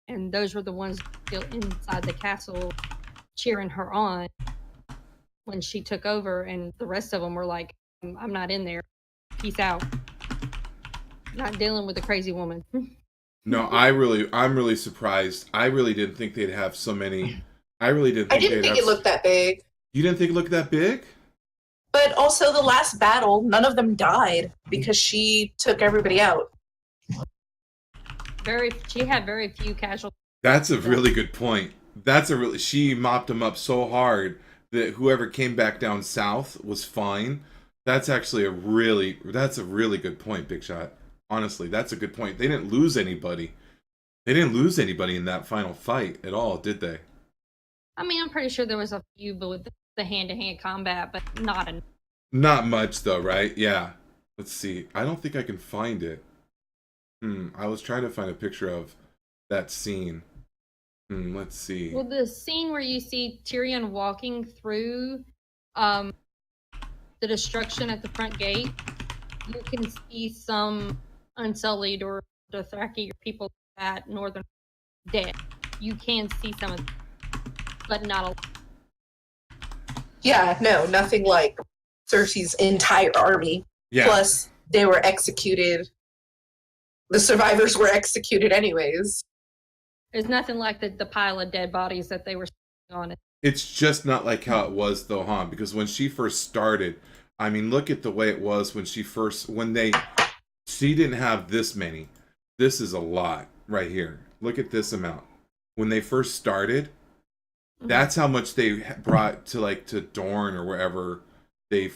and those were the ones still inside the castle cheering her on when she took over, and the rest of them were like, I'm not in there. Peace out. Not dealing with a crazy woman. No, I'm really surprised. I really didn't think they'd have so many. I really didn't think I didn't think it looked that big. You didn't think it looked that big? But also the last battle, none of them died because she took everybody out. She had very few casualties. That's a really good point. She mopped them up so hard that whoever came back down south was fine. That's actually a really good point, Big Shot. Honestly, that's a good point. They didn't lose anybody. They didn't lose anybody in that final fight at all, did they? I mean, I'm pretty sure there was a few, but with the hand-to-hand combat, but not enough. Not much, though, right? Yeah. Let's see. I don't think I can find it. I was trying to find a picture of that scene. Let's see. Well, the scene where you see Tyrion walking through the destruction at the front gate, you can see some Unsullied or Dothraki or people at Northern dead. You can see some of them, but not a lot. Yeah, no, nothing like Cersei's entire army. Yeah. Plus, they were executed. The survivors were executed anyways. There's nothing like the pile of dead bodies that they were on it. It's just not like how it was, though, huh? Because when she first started, I mean, look at the way it was when she didn't have this many. This is a lot right here. Look at this amount. When they first started, that's how much they brought to Dorne or wherever they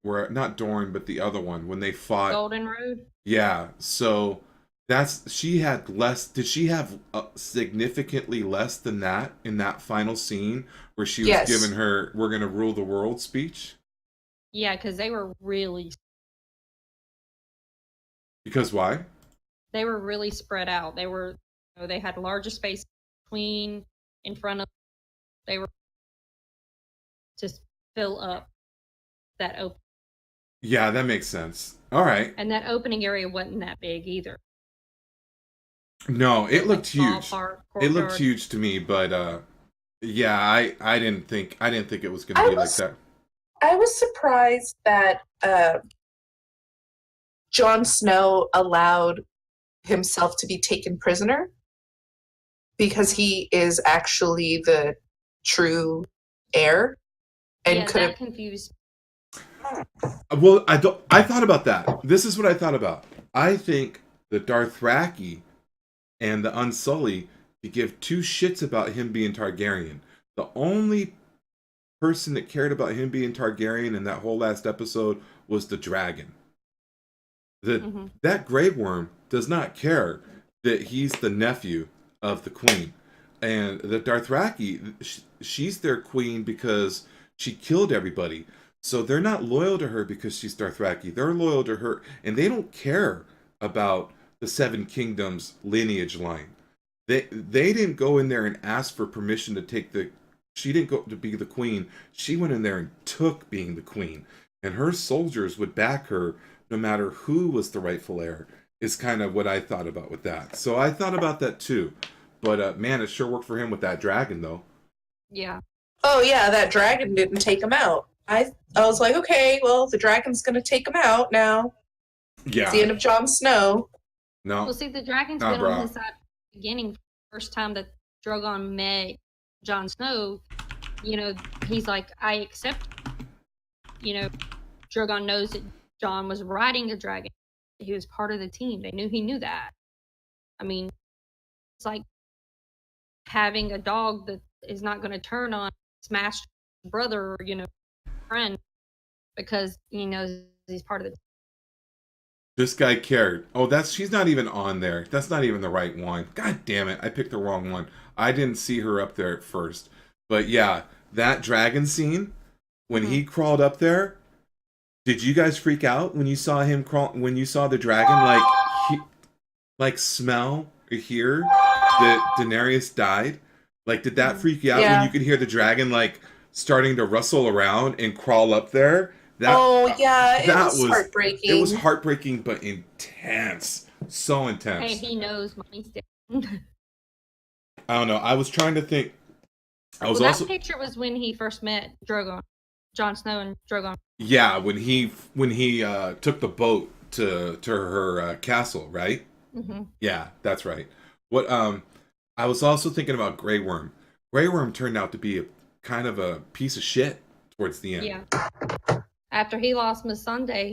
were. Not Dorne, but the other one, when they fought Golden Road. Yeah, so she had less. Did she have significantly less than that in that final scene where she was giving her "We're gonna rule the world" speech? Yeah, because they were really. Because why? They were really spread out. They had larger space between, in front of. They were just fill up that open. Yeah, that makes sense. All right. And that opening area wasn't that big either. No, it looked huge. It looked huge to me, but yeah, I didn't think it was going to be like that. I was surprised that Jon Snow allowed himself to be taken prisoner, because he is actually the true heir, and could have confused. Well, I thought about that. This is what I thought about. I think the Dothraki and the Unsullied could give two shits about him being Targaryen. The only person that cared about him being Targaryen in that whole last episode was the dragon. That Grey Worm does not care that he's the nephew of the queen. And the Dothraki, she's their queen because she killed everybody. So they're not loyal to her because she's Dothraki. They're loyal to her, and they don't care about the Seven Kingdoms lineage line. They didn't go in there and ask for permission to take the. She didn't go to be the queen. She went in there and took being the queen, and her soldiers would back her no matter who was the rightful heir. Is kind of what I thought about with that. So I thought about that too, but man, it sure worked for him with that dragon though. Yeah. Oh yeah, that dragon didn't take him out. I was like, okay, well, the dragon's gonna take him out now. Yeah. It's the end of Jon Snow. No. Well, see, the dragon's Nah, been bro. on his side from the beginning. First time that Drogon met Jon Snow, he's like, I accept. Drogon knows that Jon was riding a dragon. He was part of the team. He knew that. I mean, it's like having a dog that is not going to turn on smash brother or, friend because he knows he's part of the. This guy cared. Oh, she's not even on there. That's not even the right one. God damn it. I picked the wrong one. I didn't see her up there at first. But yeah, that dragon scene, when he crawled up there, did you guys freak out when you saw him crawl, when you saw the dragon smell or hear that Daenerys died? Like, did that freak you out when you could hear the dragon starting to rustle around and crawl up there? It was heartbreaking. It was heartbreaking, but intense. So intense. Hey, he knows money's down. I don't know. I was trying to think. That picture was when he first met Drogon, Jon Snow and Drogon. Yeah, when he took the boat to her castle, right? Mm-hmm. Yeah, that's right. What I was also thinking about Grey Worm. Grey Worm turned out to be a kind of a piece of shit towards the end. Yeah. After he lost Missandei,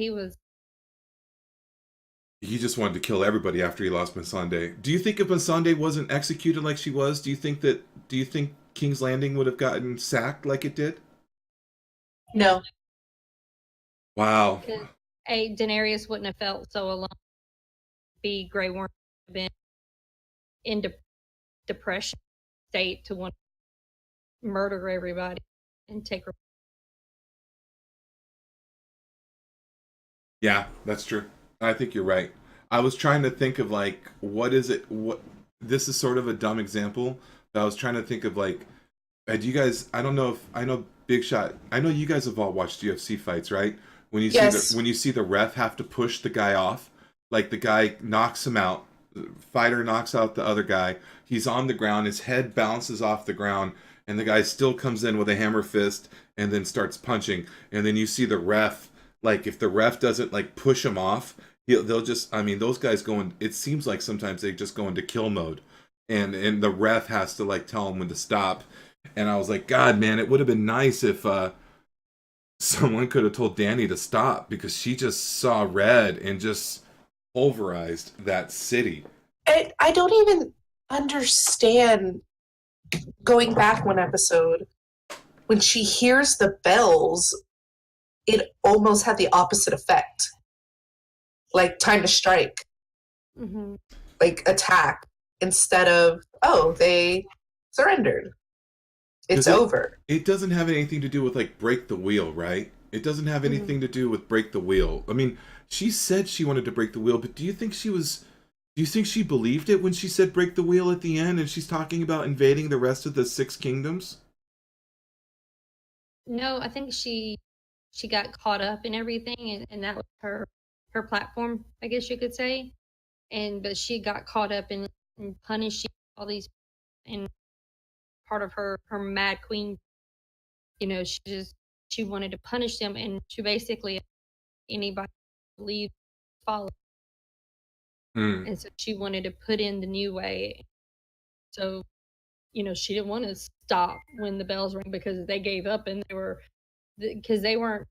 He just wanted to kill everybody after he lost Missandei. Do you think if Missandei wasn't executed like she was, do you think King's Landing would have gotten sacked like it did? No. Wow. Daenerys wouldn't have felt so alone. Grey Worm would have been in depression state to want to murder everybody and take her. Yeah, that's true. I think you're right. I was trying to think of what is it? What this is sort of a dumb example, but I was trying to think of do you guys? I don't know if I know Big Shot. I know you guys have all watched UFC fights, right? When you see the ref have to push the guy off, like the guy knocks him out, the fighter knocks out the other guy. He's on the ground. His head bounces off the ground, and the guy still comes in with a hammer fist and then starts punching. And then you see the ref. If the ref doesn't push him off, they'll just. I mean, those guys going. It seems like sometimes they just go into kill mode, and the ref has to tell him when to stop. And I was like, God, man, it would have been nice if someone could have told Dany to stop because she just saw red and just pulverized that city. I don't even understand. Going back one episode, when she hears the bells, it almost had the opposite effect. Time to strike. Mm-hmm. Attack. Instead of, they surrendered. It's over. It doesn't have anything to do with break the wheel, right? It doesn't have anything to do with break the wheel. I mean, she said she wanted to break the wheel, but do you think she believed it when she said break the wheel at the end and she's talking about invading the rest of the Six Kingdoms? No, I think she got caught up in everything and that was her platform, I guess you could say. But she got caught up in punishing all these, and part of her mad queen, she wanted to punish them and to basically anybody leave follow. And so she wanted to put in the new way. So, she didn't want to stop when the bells rang because they gave up and they weren't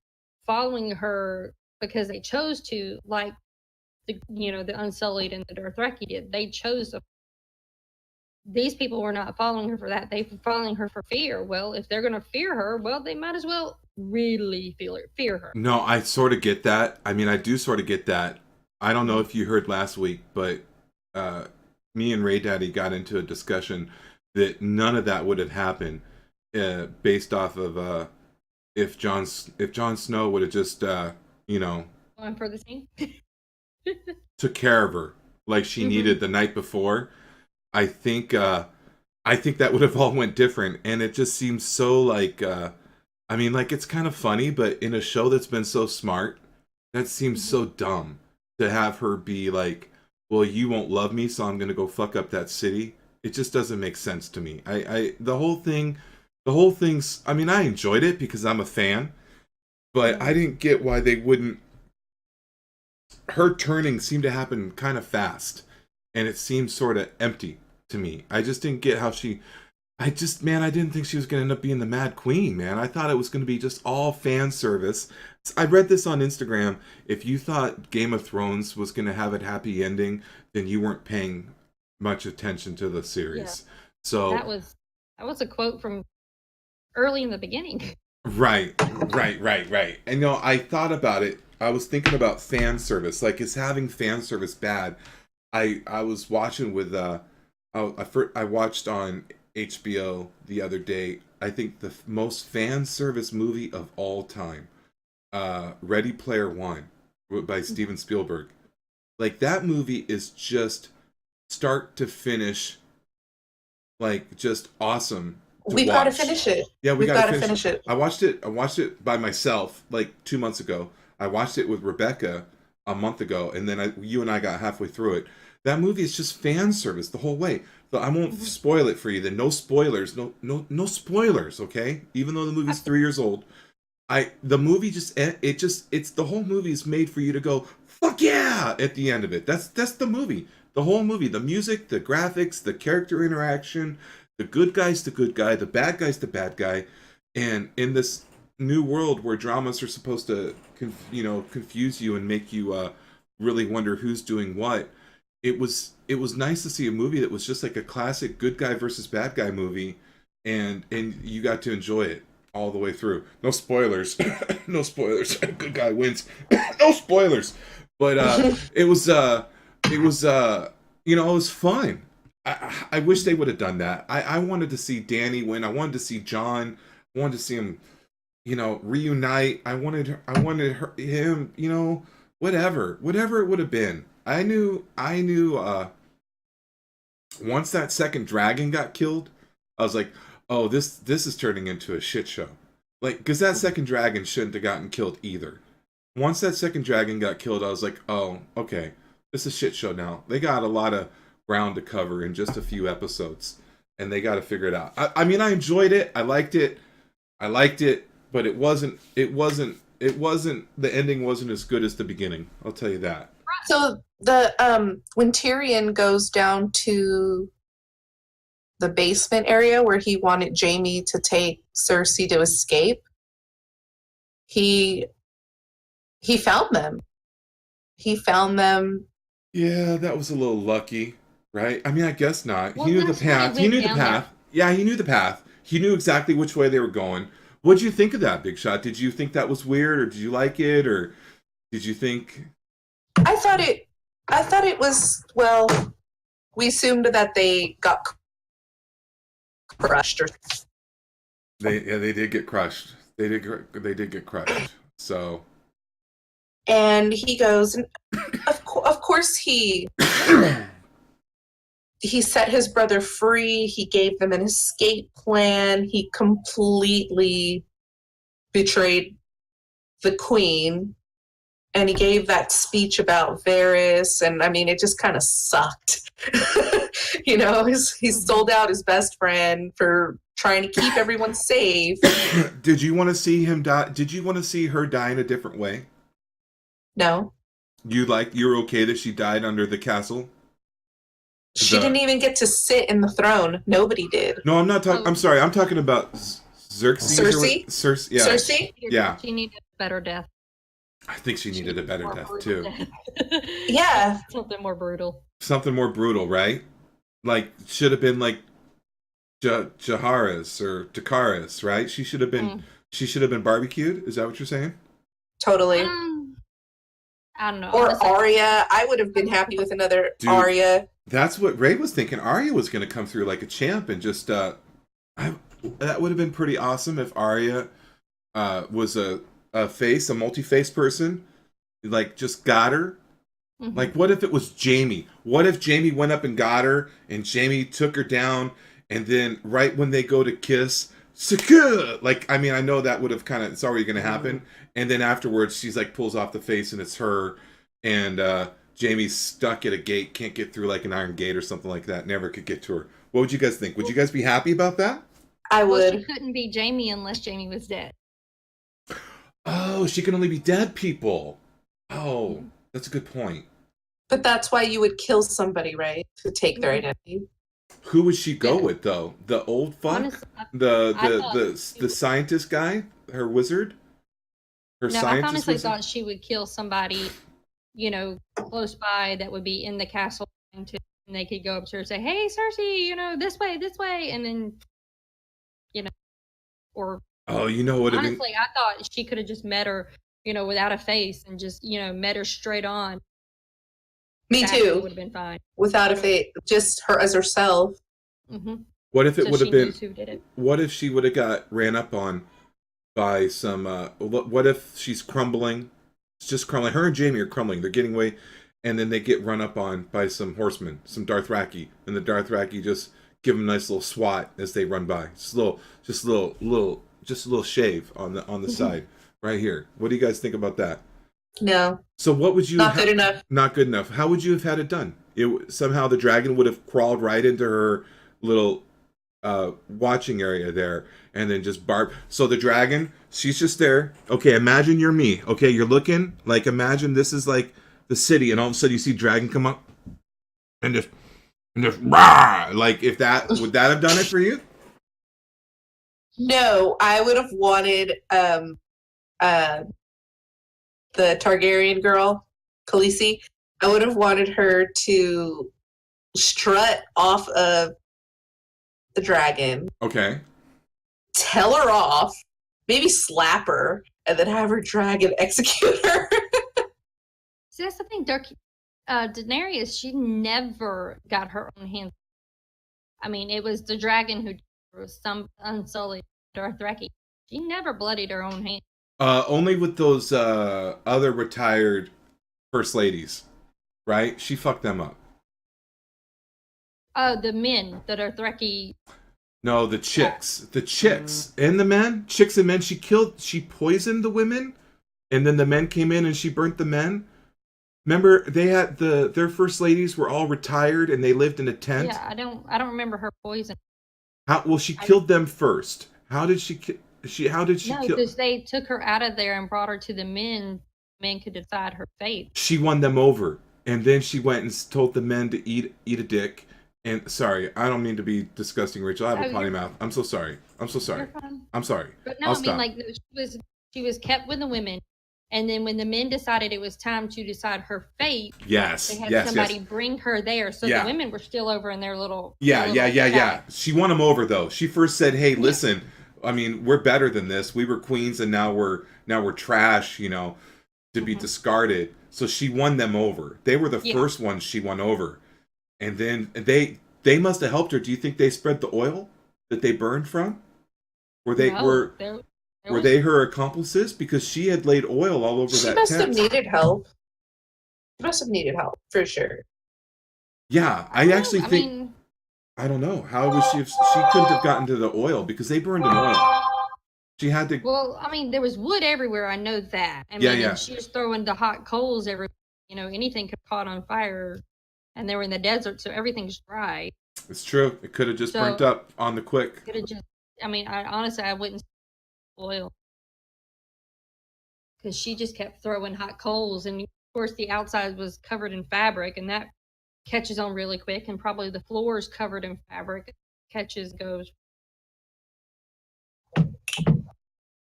following her because they chose to, the Unsullied and the Dothraki did. They chose to. These people were not following her for that. They were following her for fear. Well, if they're going to fear her, well, they might as well really fear her. No, I sort of get that. I mean, I do sort of get that. I don't know if you heard last week, but me and Ray Daddy got into a discussion that none of that would have happened based off of if Jon Snow would have just you know, Going for the scene. took care of her like she needed the night before, I think that would have all went different. And it just seems so like I mean, like, it's kind of funny, but in a show that's been so smart, that seems so dumb to have her be like, well, you won't love me, so I'm gonna go fuck up that city. It just doesn't make sense to me. The whole thing's, I mean, I enjoyed it because I'm a fan, but I didn't get why they wouldn't. Her turning seemed to happen kind of fast, and it seemed sort of empty to me. I just didn't get how she. Man, I didn't think she was going to end up being the Mad Queen, man. I thought it was going to be just all fan service. I read this on Instagram. If you thought Game of Thrones was going to have a happy ending, then you weren't paying much attention to the series. Yeah. So That was a quote from early in the beginning. Right. And I thought about it. I was thinking about fan service. Like, is having fan service bad? I was watching with I watched on HBO the other day, I think the most fan service movie of all time, Ready Player One by Steven Spielberg. Like, that movie is just start to finish, like, just awesome. We've got to finish it. Yeah, we've got to finish it. I watched it by myself like 2 months ago. I watched it with Rebecca a month ago, and then you and I got halfway through it. That movie is just fan service the whole way. So I won't spoil it for you. Then no spoilers, no spoilers, okay? Even though the movie's 3 years old, the movie it's the whole movie is made for you to go fuck yeah at the end of it. That's the movie. The whole movie, the music, the graphics, the character interaction, the good guy's the good guy, the bad guy's the bad guy, and in this new world where dramas are supposed to confuse you and make you really wonder who's doing what. It was nice to see a movie that was just like a classic good guy versus bad guy movie, and you got to enjoy it all the way through. No spoilers. No spoilers. Good guy wins. No spoilers. But it was fun. I wish they would have done that. I wanted to see Danny win. I wanted to see John. I wanted to see him, reunite. I wanted him, whatever it would have been. I knew once that second dragon got killed, I was like, oh, this is turning into a shit show. Like, because that second dragon shouldn't have gotten killed either. Once that second dragon got killed, I was like, oh, okay, this is a shit show now. They got a lot of ground to cover in just a few episodes, and they got to figure it out. I mean, I enjoyed it. I liked it, but it wasn't. The ending wasn't as good as the beginning. I'll tell you that. So when Tyrion goes down to the basement area where he wanted Jaime to take Cersei to escape, he found them. Yeah, that was a little lucky, right? I mean, I guess not. Well, he knew the that's why path. he He went knew the down path. Yeah, he knew the path. He knew exactly which way they were going. What'd you think of that, Big Shot? Did you think that was weird, or did you like it, or did you think? I thought it was, well, we assumed that they got crushed. They did get crushed. They did get crushed. So. And he goes, and of course he set his brother free. He gave them an escape plan. He completely betrayed the queen. And he gave that speech about Varys. And I mean, it just kind of sucked. He sold out his best friend for trying to keep everyone safe. Did you want to see him die? Did you want to see her die in a different way? No. You're okay that she died under the castle? She didn't even get to sit in the throne. Nobody did. No, I'm not talking. I'm sorry. I'm talking about Xerxes. Cersei? Cersei. Yeah. Cersei? Yeah. She needed a better death. I think she needed a better death too. Yeah. Something more brutal. Something more brutal, right? Like, should have been like Jaharis or Takaris, right? She should have been. She should have been barbecued. Is that what you're saying? Totally. I don't know. Or Honestly, Arya. I would have been happy with another Dude. Arya. That's what Ray was thinking. Arya was going to come through like a champ and just that would have been pretty awesome if Arya was a multi-face person, like just got her. Mhm. Like, what if it was Jamie? What if Jamie went up and got her, and Jamie took her down, and then right when they go to kiss, secure. Like, I mean, I know that would have kind of, it's already going to happen, and then afterwards, she's like pulls off the face, and it's her, and Jamie's stuck at a gate, can't get through like an iron gate or something like that. Never could get to her. What would you guys think? Would you guys be happy about that? I Well, she would. couldn't be Jamie unless Jamie was dead. Oh, she can only be dead people. Oh, that's a good point. But that's why you would kill somebody, right? To take their identity. Who would she go Yeah. with though? The old fuck, Honestly, the scientist guy, her wizard, her no, I scientist honestly wizard. thought she would kill somebody, close by that would be in the castle, and they could go up to her and say, "Hey, Cersei, this way," and then, or Oh, you know what? honestly, I thought she could have just met her, without a face, and just, met her straight on. Me That too. would have been fine. Without a face, just her as herself. Mm-hmm. What if it So would have she been? knows who did it. What if she would have got ran up on by some? What if she's crumbling? It's just crumbling. Her and Jamie are crumbling. They're getting away, and then they get run up on by some horsemen, some Dothraki, and the Dothraki just give them a nice little swat as they run by. Just a little shave on the side right here. What do you guys think about that? No, So what would you? not good enough. Not good enough. How would you have had it done? Somehow the dragon would have crawled right into her little watching area there, and then just barb. So the dragon, she's just there. Okay, imagine you're me. Okay, you're looking like, imagine this is like the city, and all of a sudden you see dragon come up, and just rah! Like, if that would that have done it for you? No, I would have wanted the Targaryen girl, Khaleesi. I would have wanted her to strut off of the dragon, Okay. tell her off, maybe slap her, and then have her dragon execute her. See, that's the thing. Daenerys, she never got her own hands. I mean, it was the dragon who was some unsullied Dothraki. She never bloodied her own hand. Only with those other retired first ladies, right? She fucked them up. The men, the Dothraki. No, the chicks and the men, chicks and men. She poisoned the women, and then the men came in and she burnt the men. Remember, they had their first ladies were all retired and they lived in a tent. Yeah, I don't remember her poison. Well, she killed them first. How did she kill? How did she No, kill? because they took her out of there and brought her to the men. Men could decide her fate. She won them over, and then she went and told the men to eat a dick. And sorry, I don't mean to be disgusting, Rachel. I have a potty mouth. I'm so sorry. I'm so sorry. You're fine. I'm sorry. But no, I'll I mean, stop. like, she was kept with the women, and then when the men decided it was time to decide her fate, Yes, they had yes, somebody yes. bring her there. So Yeah. the women were still over in their little Yeah. shack. She won them over though. She first said, "Hey, listen. I mean, we're better than this. We were queens, and now we're trash. To be discarded." So she won them over. They were the first ones she won over, and then they must have helped her. Do you think they spread the oil that they burned from? Were they were they her accomplices? Because she had laid oil all over She that must tent. have needed help. She must have needed help for sure. Yeah, I actually think. I don't know. How was she? She couldn't have gotten to the oil because they burned in oil. She had to. Well, I mean, there was wood everywhere. I know that. I mean, Yeah. and she was throwing the hot coals everywhere. Anything could have caught on fire, and they were in the desert, so everything's dry. It's true. It could have just burnt up on the quick. Could have just. I mean, I wouldn't oil because she just kept throwing hot coals, and of course the outside was covered in fabric, and that catches on really quick, and probably the floor is covered in fabric, goes.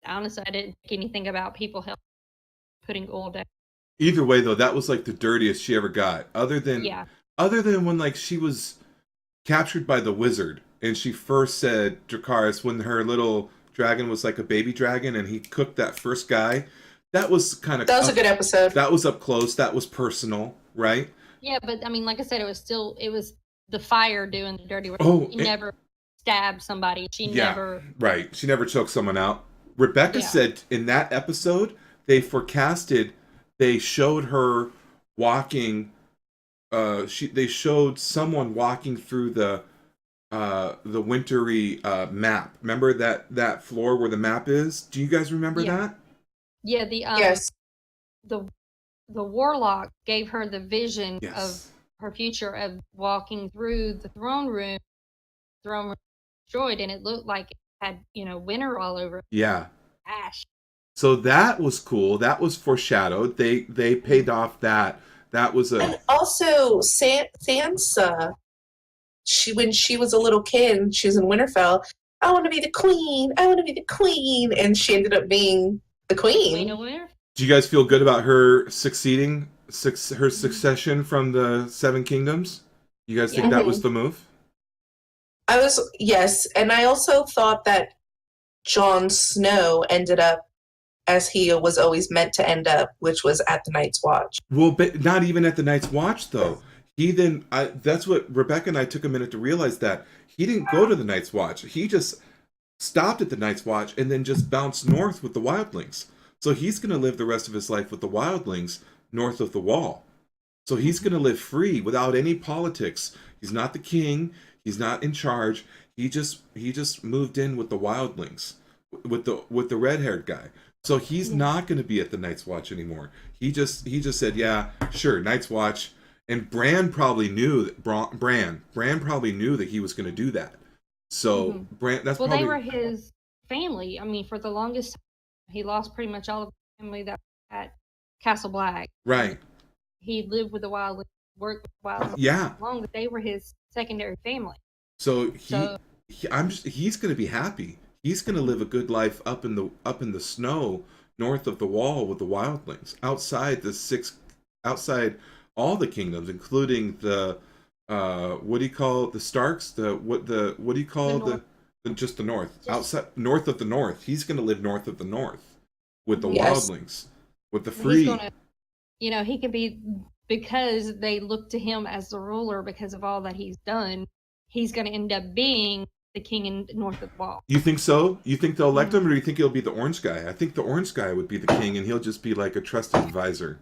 Honestly, I didn't think anything about people putting oil down. Either way, though, that was like the dirtiest she ever got. Other than when like she was captured by the wizard, and she first said Dracarys when her little dragon was like a baby dragon, and he cooked that first guy. That was kind of that was a good episode. That was up close. That was personal, right? Yeah, but I mean, like I said, it was the fire doing the dirty work. Oh, she never stabbed somebody. She never. Right. She never choked someone out. Rebecca Yeah. said in that episode they forecasted. They showed her walking. They showed someone walking through the wintry map. Remember that floor where the map is? Do you guys remember Yeah. that? Yeah, Yes. the warlock gave her the vision of Yes. her future of walking through the throne room destroyed, and it looked like it had, winter all over it, Yeah. ash. So that was cool. That was foreshadowed. They paid off that. That was a And also, Sansa, when she was a little kid, she was in Winterfell. I want to be the queen. I want to be the queen, and she ended up being the Queen queen. of Winter. Do you guys feel good about her succeeding, her succession from the Seven Kingdoms? You guys think Yeah. that was the move? Yes, and I also thought that Jon Snow ended up as he was always meant to end up, which was at the Night's Watch. Well, but not even at the Night's Watch, though. He then, that's what Rebecca and I took a minute to realize, that he didn't go to the Night's Watch. He just stopped at the Night's Watch and then just bounced north with the wildlings. So he's going to live the rest of his life with the wildlings north of the Wall. So he's going to live free without any politics. He's not the king. He's not in charge. He just moved in with the wildlings, with the red-haired guy. So he's not going to be at the Night's Watch anymore. He just said, yeah, sure, Night's Watch. And Bran probably knew that Bran probably knew that he was going to do that. So Bran, that's Well, probably they were his family. I mean, for the longest time, he lost pretty much all of his family that was at Castle Black. right. He lived with the Wildlings, worked with the Wildlings Yeah. long, but they were his secondary family. So So- he's going to be happy. He's going to live a good life up in the snow north of the Wall with the wildlings, outside all the kingdoms, including the what do you call the Starks? What do you call North. just the North? Just- Outside north of the North. He's going to live north of the North with the Yes. wildlings, with the He's free. gonna, he can be, because they look to him as the ruler because of all that he's done. He's going to end up being the king in north of the Wall. You think so? You think they'll elect him, or do you think he'll be the orange guy? I think the orange guy would be the king, and he'll just be like a trusted advisor.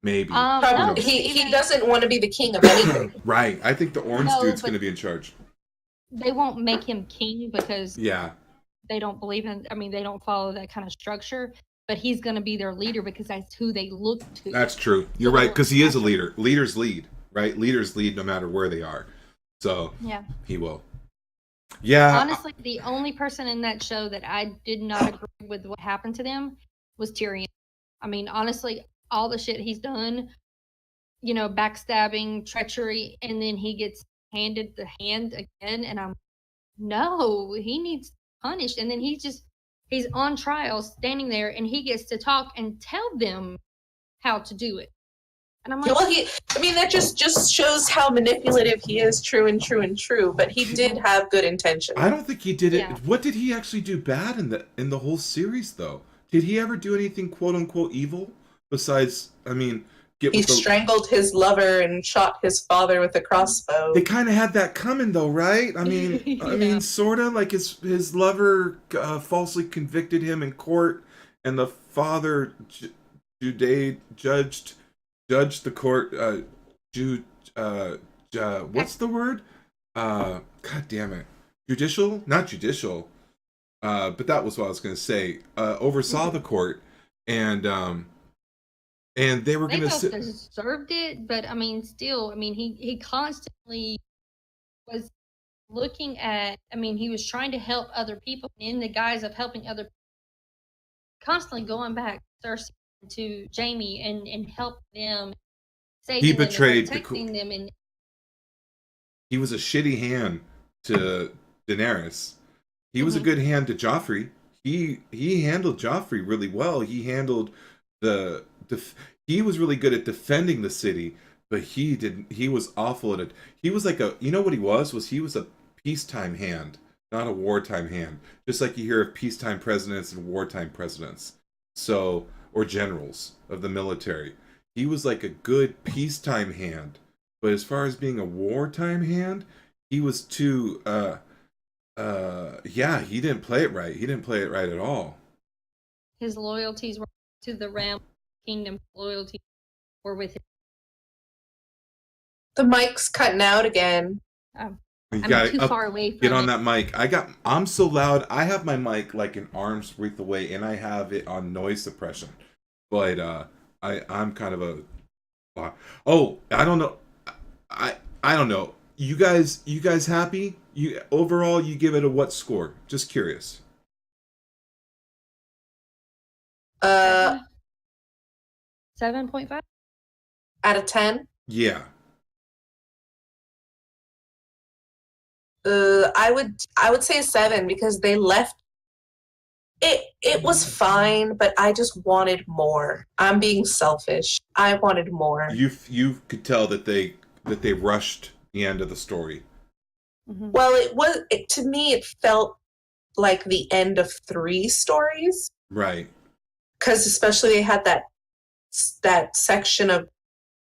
Maybe. No, Probably, he doesn't want to be the king of anything. Right. I think the orange No, dude's but- going to be in charge. they won't make him king because Yeah. they don't believe in. I mean, they don't follow that kind of structure. But he's going to be their leader because that's who they look to. That's true. You're right, because he is a leader. Leaders lead, right? Leaders lead no matter where they are. So Yeah. he will. Yeah. Honestly, the only person in that show that I did not agree with what happened to them was Tyrion. I mean, honestly, all the shit he's done, backstabbing, treachery, and then he gets handed the hand again, and no, he needs punished. And then he's on trial, standing there, and he gets to talk and tell them how to do it. And I'm like, Well, that just shows how manipulative he is, true and true and true. But he did have good intentions. I don't think he did it. Yeah. What did he actually do bad in the whole series, though? Did he ever do anything quote unquote evil besides? I mean, He strangled his lover and shot his father with a crossbow. They kind of had that coming, though, right? I mean, Yeah. sort of like his lover falsely convicted him in court, and the father judged the court. What's the word? God damn it, judicial? Not judicial. But that was what I was going to say. Oversaw the court, and they were they going both to deserved it, but I mean, still, I mean, he constantly was looking at. I mean, he was trying to help other people in the guise of helping other people, constantly going back Cersei to Jamie and helping them, saving He them, and betrayed the protecting them, and He was a shitty hand to Daenerys. He was a good hand to Joffrey. He handled Joffrey really well. He handled he was really good at defending the city, but he was awful at it. He was like what he was he was a peacetime hand, not a wartime hand. Just like you hear of peacetime presidents and wartime presidents. So, or generals of the military. He was like a good peacetime hand. But as far as being a wartime hand, he was too he didn't play it right. He didn't play it right at all. his loyalties were to the realm kingdom. Loyalties were with him. The mic's cutting out again. You I'm gotta too far away from Get on it. that mic. I'm so loud. I have my mic like an arm's width away, and I have it on noise suppression. But I'm kind of a. Oh, I don't know. I don't know. You guys happy? You overall, you give it a what score? Just curious. 7.5. Out of 10. Yeah. I would say a 7 because they left. It was fine, but I just wanted more. I'm being selfish. I wanted more. You could tell that they rushed the end of the story. Mm-hmm. Well, to me it felt like the end of 3 stories. Right. Because especially they had that section of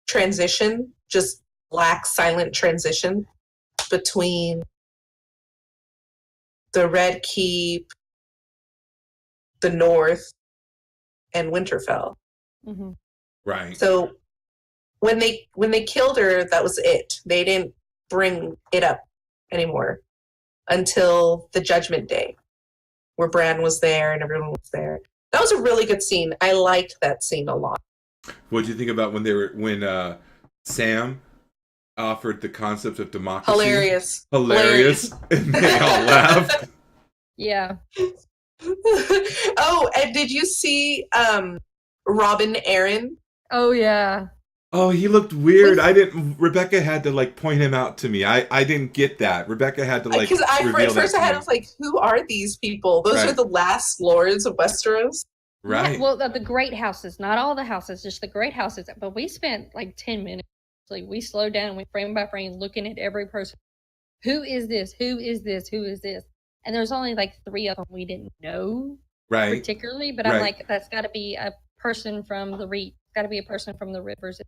transition, just black silent transition between the Red Keep, the North, and Winterfell. Mm-hmm. Right. So when they killed her, that was it. They didn't bring it up anymore until the Judgment Day, where Bran was there and everyone was there. That was a really good scene. I liked that scene a lot. What do you think about when Sam offered the concept of democracy? Hilarious. And they all laughed. Yeah. Oh, and did you see Robin Aaron? Oh yeah. Oh, he looked weird. Rebecca had to like point him out to me. I didn't get that. Rebecca had to like Because reveal first that I to was me. like, who are these people? Those are Right. the last lords of Westeros. Right. Yeah, well, the great houses, not all the houses, just the great houses. But we spent like 10 minutes. Like we slowed down and went frame by frame, looking at every person. Who is this? Who is this? Who is this? And there's only like 3 of them we didn't know Right. particularly. But Right. I'm like, that's got to be a person from the Reach. Got to be a person from the Rivers.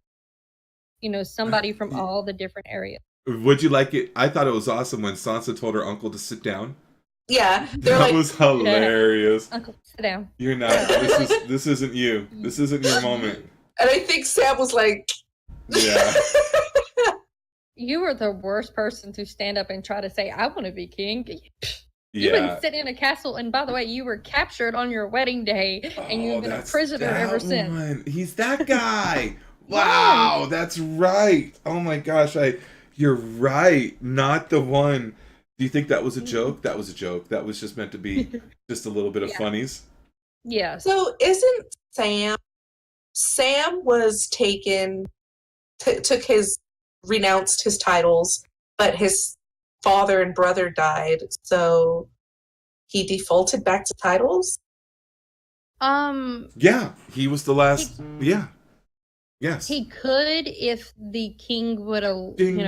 Somebody from all the different areas. Would you like it? I thought it was awesome when Sansa told her uncle to sit down. Yeah, they're That like, was hilarious. Uncle, sit down. You're not. This isn't you. This isn't your moment. and I think Sam was like, Yeah. You were the worst person to stand up and try to say, I want to be king. You've been Yeah. sitting in a castle, and by the way, you were captured on your wedding day, and you've been a that's prisoner that ever since. one. He's that guy. Wow, that's right. Oh my gosh, you're right. Not the one. Do you think that was a joke? That was a joke. That was just meant to be just a little bit of Yeah. funnies. Yes. so isn't Sam was taken, renounced his titles, but his father and brother died, so he defaulted back to titles? Yeah, he was the last. Yeah. Yes. He could if the king would have, Ding.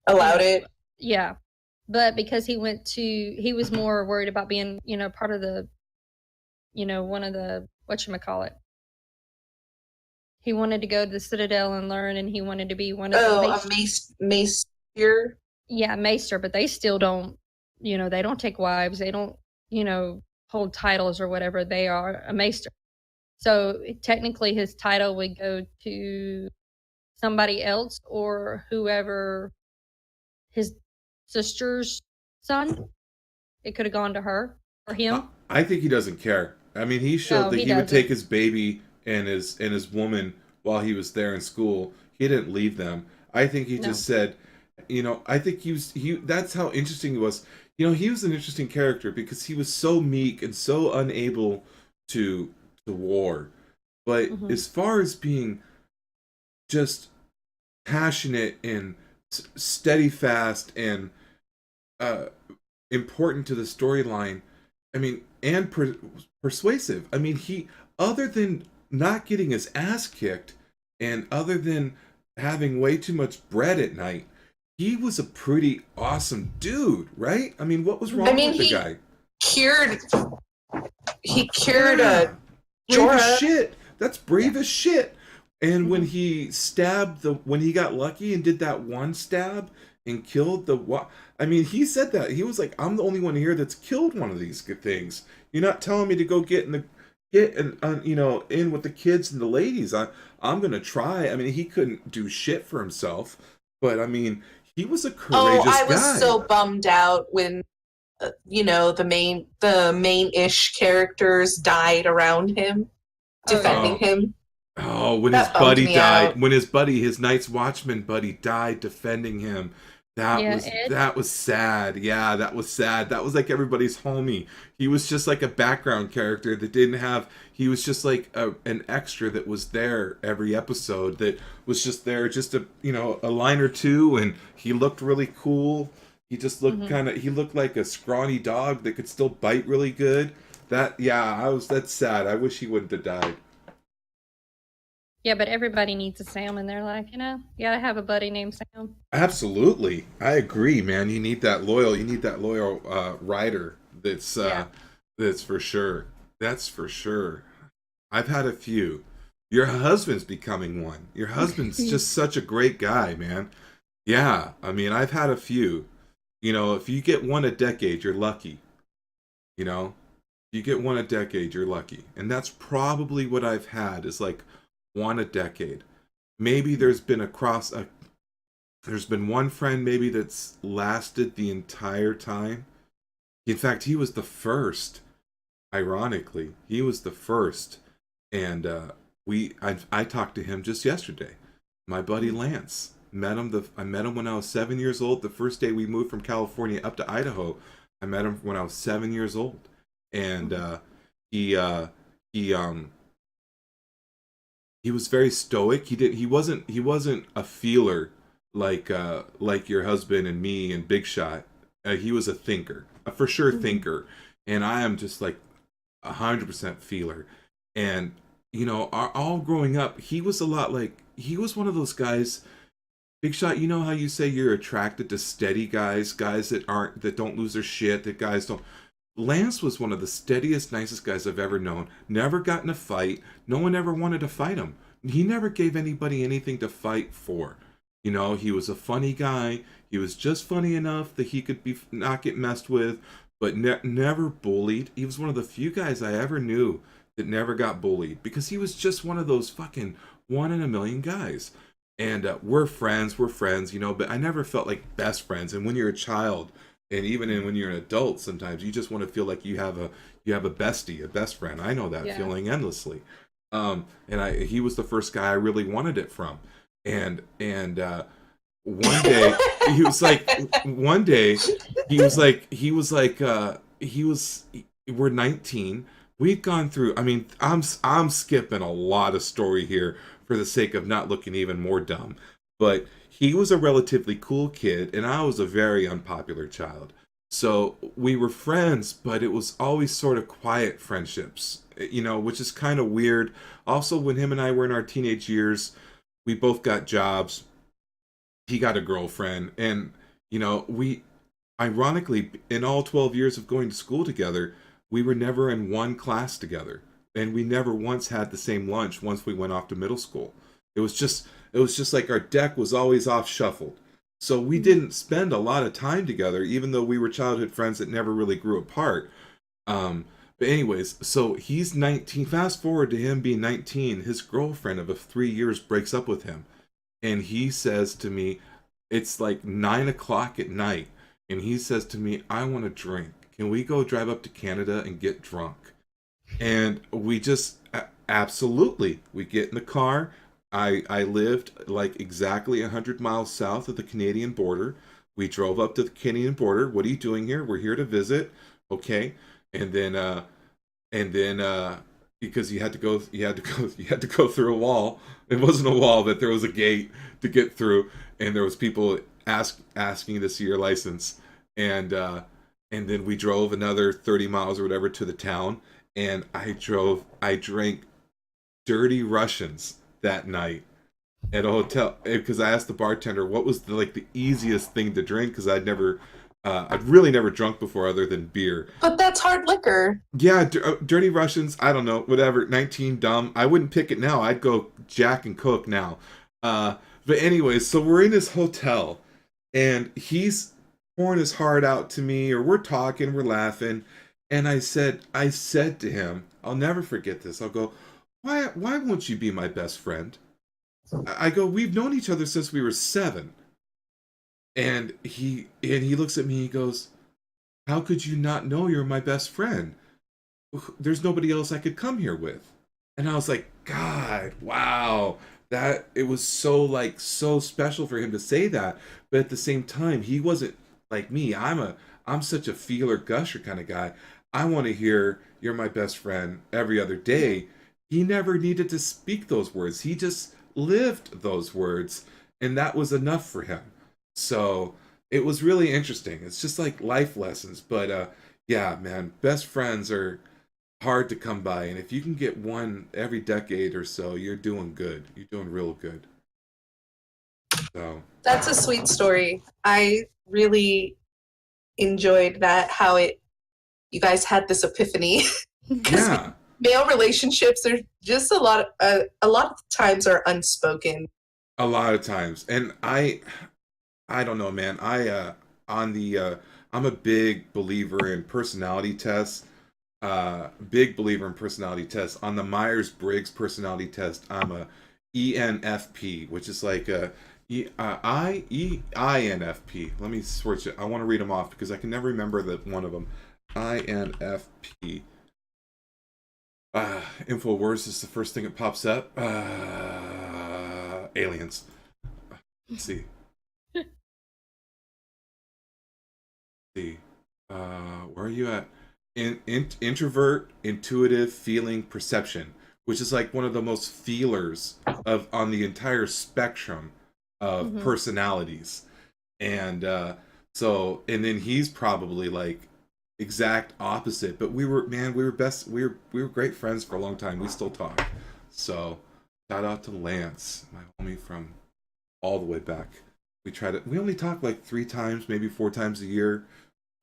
Allowed it? yeah. But because he was more worried about being, part of the, one of the, whatchamacallit. He wanted to go to the Citadel and learn, and he wanted to be one of the maester? Yeah, maester, but they still don't, they don't take wives. They don't, hold titles or whatever. They are a maester. So technically his title would go to somebody else or whoever his sister's son. It could have gone to her or him. I think he doesn't care. I mean, he showed No, that he he would doesn't. take his baby and his woman while he was there in school. He didn't leave them. I think he just said, I think he that's how interesting he was. He was an interesting character because he was so meek and so unable to war. But as far as being just passionate and steadfast and important to the storyline, I mean, and persuasive. I mean, he, other than not getting his ass kicked and other than having way too much bread at night, he was a pretty awesome dude, right? I mean, what was wrong with the guy? He cured Brave as Jorah. shit. That's brave as shit. And when he when he got lucky and did that one stab and killed I mean, he said that. He was like, I'm the only one here that's killed one of these things. You're not telling me to go get get and in with the kids and the ladies. I'm gonna try. I mean, he couldn't do shit for himself, but I mean, he was a Oh, courageous I was guy. so bummed out when the main-ish characters died around him, defending him. Oh, when his That bummed buddy me died, out. when his Night's Watchman buddy died defending him, Yeah, Ed. that was sad. Yeah, that was sad. That was like everybody's homie. He was just like a background character that didn't have. He was just like an extra that was there every episode. That was just there, just a line or two, and he looked really cool. He just looked he looked like a scrawny dog that could still bite really good. That's sad. I wish he wouldn't have died. Yeah, but everybody needs a Sam in their life, you know? You gotta have a buddy named Sam. Absolutely, I agree, man. You need that loyal. Rider. That's for sure. That's for sure. I've had a few. Your husband's becoming one. Your husband's just such a great guy, man. Yeah, I mean, I've had a few. If you get one a decade, you're lucky. If you get one a decade, you're lucky, and that's probably what I've had is like one a decade. Maybe there's been one friend maybe that's lasted the entire time. In fact, he was the first. Ironically, he was the first, and I talked to him just yesterday. My buddy Lance I met him when I was 7 years old. The first day we moved from California up to Idaho, I met him when I was 7 years old, and he he was very stoic. He wasn't a feeler like your husband and me and Big Shot. He was a thinker, a for sure thinker, and I am just like 100% feeler. And all growing up, he was one of those guys. Big Shot, you know how you say you're attracted to steady guys that don't lose their shit, that guys don't. Lance was one of the steadiest, nicest guys I've ever known. Never got in a fight. No one ever wanted to fight him. He never gave anybody anything to fight for. He was a funny guy. He was just funny enough that he could not get messed with, but never bullied. He was one of the few guys I ever knew that never got bullied because he was just one of those fucking one in a million guys. And we're friends, but I never felt like best friends. And when you're a child, and even when you're an adult, sometimes you just want to feel like you have a bestie, a best friend. I know that feeling endlessly. He was the first guy I really wanted it from. And one day he was we're 19. We've gone through. I mean, I'm skipping a lot of story here for the sake of not looking even more dumb. But he was a relatively cool kid, and I was a very unpopular child. So we were friends, but it was always sort of quiet friendships, which is kind of weird. Also, when him and I were in our teenage years, we both got jobs. He got a girlfriend, and we, ironically, in all 12 years of going to school together, we were never in one class together, and we never once had the same lunch once we went off to middle school. It was just like our deck was always off shuffled. So we didn't spend a lot of time together, even though we were childhood friends that never really grew apart. But anyways, so he's 19. Fast forward to him being 19, his girlfriend of 3 years breaks up with him. And he says to me, it's like 9 o'clock at night. And he says to me, I want to drink. Can we go drive up to Canada and get drunk? And we just, absolutely. We get in the car. I lived like exactly 100 miles south of the Canadian border. We drove up to the Canadian border. What are you doing here? We're here to visit. Okay. And then because you had to go through a wall. It wasn't a wall, but there was a gate to get through, and there was people asking to see your license. And then we drove another 30 miles or whatever to the town, and I drank Dirty Russians that night at a hotel because I asked the bartender what was the easiest thing to drink because I'd really never drunk before other than beer. But that's hard liquor. Yeah, Dirty Russians, I don't know, whatever, 19, dumb. I wouldn't pick it now. I'd go Jack and Coke now. But anyways, so we're in this hotel, and he's pouring his heart out to me, or we're talking, we're laughing, and I said to him, I'll never forget this. I'll go, why won't you be my best friend? I go, we've known each other since we were 7. And he looks at me, he goes, how could you not know you're my best friend? There's nobody else I could come here with. And I was like, God, wow. That it was so special for him to say that. But at the same time, he wasn't like me. I'm such a feeler gusher kind of guy. I want to hear you're my best friend every other day. He never needed to speak those words. He just lived those words, and that was enough for him. So it was really interesting. It's just like life lessons. But yeah, man, best friends are hard to come by, and if you can get one every decade or so, you're doing good. You're doing real good. So That's a sweet story. I really enjoyed that, how you guys had this epiphany. Because yeah, male relationships are just a lot of times are unspoken. a lot of times, and I don't know, man. I'm a big believer in personality tests. Big believer in personality tests. On the Myers-Briggs personality test, I'm a ENFP, which is like a INFP. Let me switch it. I want to read them off because I can never remember one of them. INFP. Infowars is the first thing that pops up. Aliens. Let's see. Where are you at? Introvert, intuitive, feeling, perception, which is like one of the most feelers of on the entire spectrum of personalities. And and then he's probably like exact opposite. But we were great friends for a long time. We still talk. So shout out to Lance, my homie from all the way back. We only talk like 3 times, maybe 4 times a year,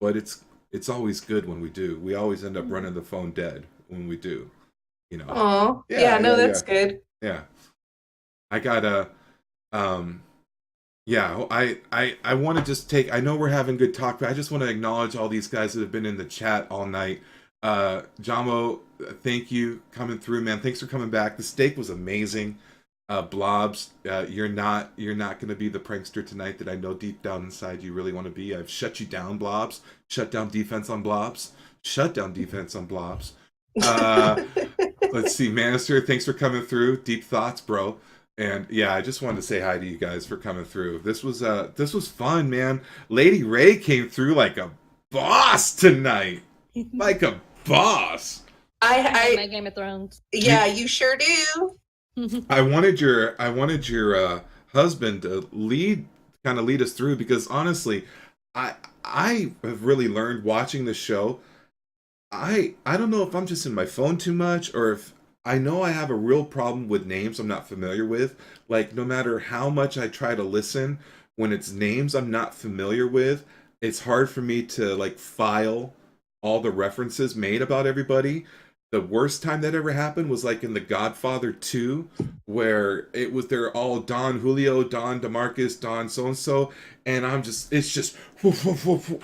but it's always good when we do. We always end up running the phone dead when we do, you know. Oh, yeah, no, that's good. Yeah. I got yeah, I want to just I know we're having good talk, but I just want to acknowledge all these guys that have been in the chat all night. Jamo, thank you coming through, man. Thanks for coming back. The steak was amazing. Blobs, you're not going to be the prankster tonight that I know deep down inside you really want to be. I've shut you down, Blobs. Shut down defense on Blobs. Shut down defense on Blobs. Let's see, Manister, thanks for coming through. Deep thoughts, bro. And yeah, I just wanted to say hi to you guys for coming through. This was fun, man. Lady Ray came through like a boss tonight. Like a boss. My Game of Thrones. Yeah, you sure do. I wanted your husband to lead us through, because honestly, I have really learned watching the show. I don't know if I'm just in my phone too much, or if I know I have a real problem with names I'm not familiar with. Like, no matter how much I try to listen, when it's names I'm not familiar with, it's hard for me to like file all the references made about everybody. The worst time that ever happened was like in The Godfather 2, where they're all Don Julio, Don DeMarcus, Don so-and-so, and it's just,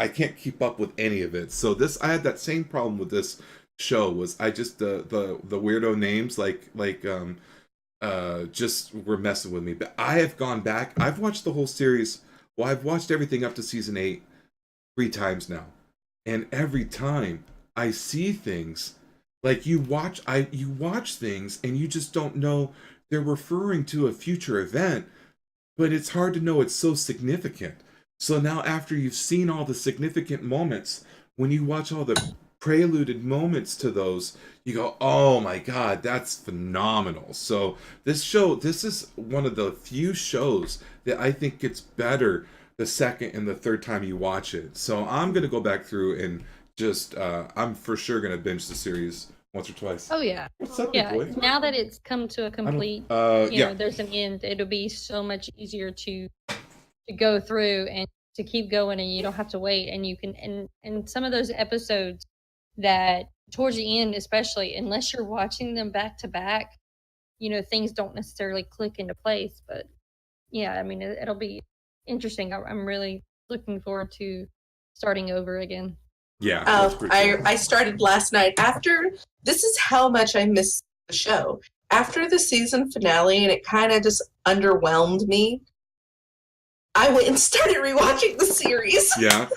I can't keep up with any of it. So I had that same problem with this show, was I just, the weirdo names, just were messing with me. But I have gone back, I've watched the whole series, well, I've watched everything up to season 8 3 times now. And every time I see things, like you watch things and you just don't know they're referring to a future event, but it's hard to know it's so significant. So now, after you've seen all the significant moments, when you watch all the preluded moments to those, you go, oh my God, that's phenomenal. So this is one of the few shows that I think gets better the second and the third time you watch it. So I'm going to go back through and just, I'm for sure going to binge the series once or twice. Oh yeah. What's up, Yeah. boy? Now that it's come to a complete, there's an end, it'll be so much easier to go through and to keep going, and you don't have to wait, and you can, and some of those episodes that towards the end, especially, unless you're watching them back to back, things don't necessarily click into place. But yeah, I mean, it'll be interesting. I'm really looking forward to starting over again. Yeah, that's pretty cool. I started last night. This is how much I miss the show. After the season finale, and it kind of just underwhelmed me, I went and started rewatching the series. Yeah,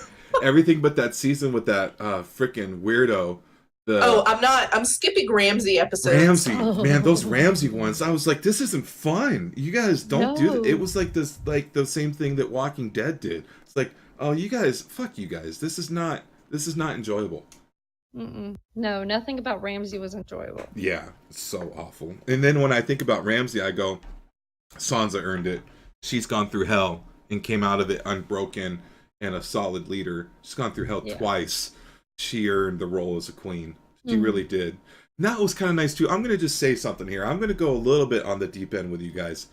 everything but that season with that freaking weirdo. I'm skipping Ramsey episodes. Ramsey, man, those Ramsey ones. I was like, this isn't fun. You guys don't do that. It was like this, like the same thing that Walking Dead did. It's like, oh, you guys, fuck you guys. This is not enjoyable. No, nothing about Ramsey was enjoyable. Yeah, it's so awful. And then when I think about Ramsey, I go, Sansa earned it. She's gone through hell and came out of it unbroken and a solid leader. She's gone through hell twice. She earned the role as a queen. She really did. And that was kind of nice too. I'm going to just say something here. I'm going to go a little bit on the deep end with you guys.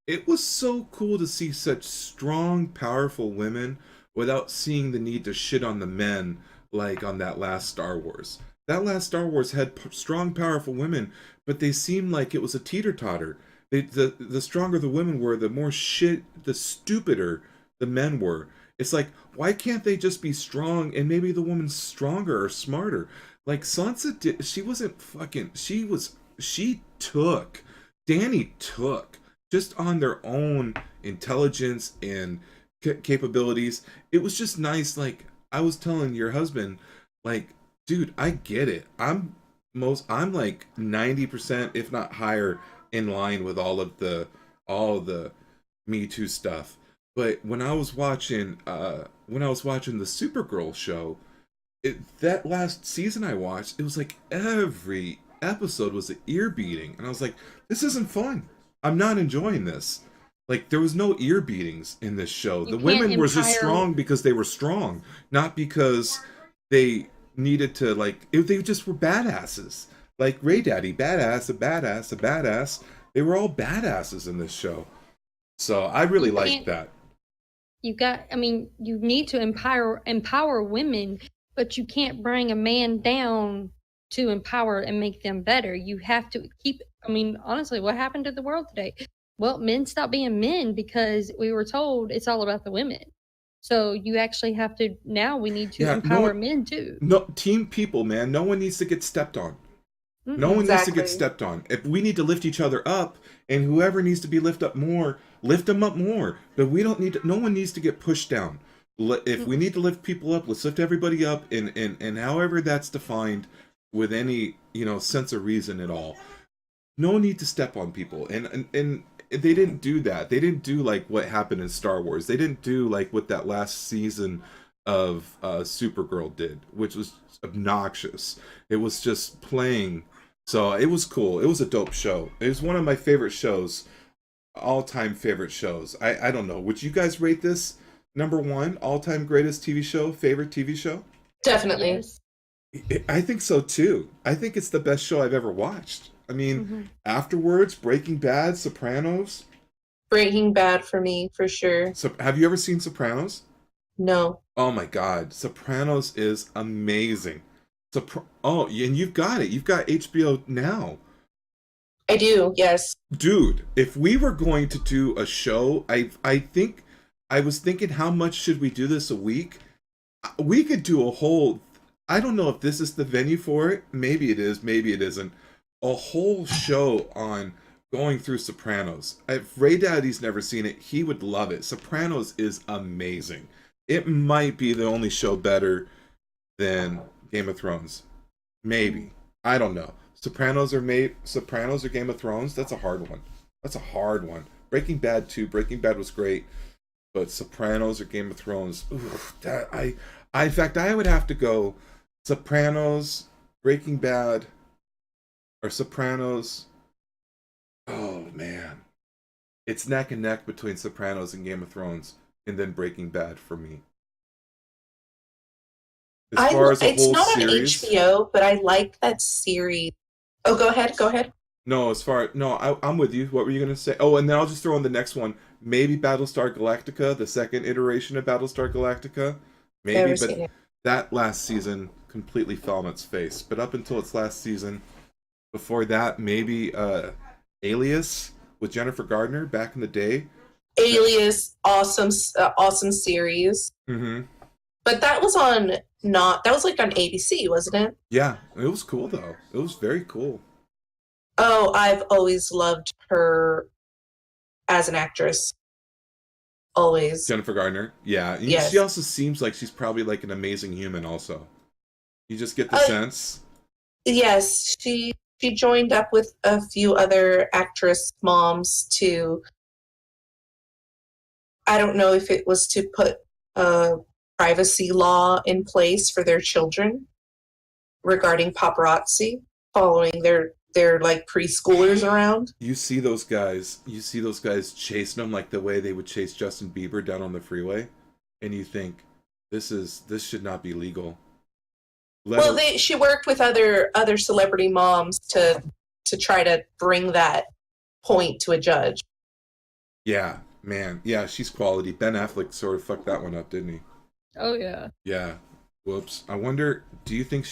It was so cool to see such strong, powerful women without seeing the need to shit on the men like on that last Star Wars. That last Star Wars had strong, powerful women, but they seemed like it was a teeter-totter. The stronger the women were, the more shit, the stupider the men were. It's like, why can't they just be strong and maybe the woman's stronger or smarter? Like Sansa did, she wasn't fucking, she took, Dany took, just on their own intelligence and capabilities. It was just nice. Like I was telling your husband, like, dude, I get it. I'm like 90%, if not higher, in line with all the Me Too stuff. But when I was watching the Supergirl show, that last season I watched, it was like every episode was an ear beating, and I was like, this isn't fun. I'm not enjoying this. Like there was no ear beatings in this show. The women were just strong because they were strong, not because they needed to they just were badasses. Like Ray Daddy, badass, a badass, a badass. They were all badasses in this show. So I really liked that. You need to empower women, but you can't bring a man down to empower and make them better. You have to honestly, what happened to the world today? Well, men stopped being men because we were told it's all about the women. So you actually have to, now we need to empower men too. No, team people, man. No one needs to get stepped on. No one needs to get stepped on. If we need to lift each other up, and whoever needs to be lifted up more, lift them up more. But we don't need to, no one needs to get pushed down. If we need to lift people up, let's lift everybody up, and however that's defined with any sense of reason at all. No need to step on people, and they didn't do that. They didn't do like what happened in Star Wars. They didn't do like what that last season of Supergirl did, which was obnoxious. It was just playing. So it was cool. It was a dope show. It was one of my favorite shows, all-time favorite shows. I don't know. Would you guys rate this number one all-time greatest TV show, favorite TV show? Definitely. Yes. I think so too. I think it's the best show I've ever watched. I mean, afterwards, Breaking Bad, Sopranos. Breaking Bad for me, for sure. So, have you ever seen Sopranos? No. Oh my God, Sopranos is amazing. And you've got it. You've got HBO now. I do, yes. Dude, if we were going to do a show, I think I was thinking, how much should we do this a week? We could do a whole. I don't know if this is the venue for it. Maybe it is. Maybe it isn't. A whole show on going through Sopranos. If Ray Daddy's never seen it, he would love it. Sopranos is amazing. It might be the only show better than Game of Thrones. Maybe. I don't know. Sopranos or Game of Thrones? That's a hard one. That's a hard one. Breaking Bad too. Breaking Bad was great. But Sopranos or Game of Thrones? Oof, in fact, I would have to go Sopranos, Breaking Bad, or Sopranos. Oh man, it's neck and neck between Sopranos and Game of Thrones, and then Breaking Bad for me. As far as it's not series, on HBO, but I like that series. Oh, go ahead. No, I'm with you. What were you gonna say? Oh, and then I'll just throw in the next one. Maybe Battlestar Galactica, the second iteration of Battlestar Galactica. Maybe, but that last season completely fell on its face. But up until its last season. Before that, maybe Alias with Jennifer Gardner back in the day. Alias, awesome series. Mm-hmm. But that was on not. That was like on ABC, wasn't it? Yeah, it was cool though. It was very cool. Oh, I've always loved her as an actress. Always. Jennifer Gardner. Yeah, Yes. she also seems like she's probably like an amazing human. Also, you just get the sense. Yes, she joined up with a few other actress moms to. I don't know if it was to put a privacy law in place for their children regarding paparazzi following their like preschoolers around. You see those guys chasing them like the way they would chase Justin Bieber down on the freeway, and you think this should not be legal. She worked with other celebrity moms to try to bring that point to a judge. Yeah, man. Yeah, she's quality. Ben Affleck sort of fucked that one up, didn't he? Oh yeah. Yeah. Whoops. I wonder, do you think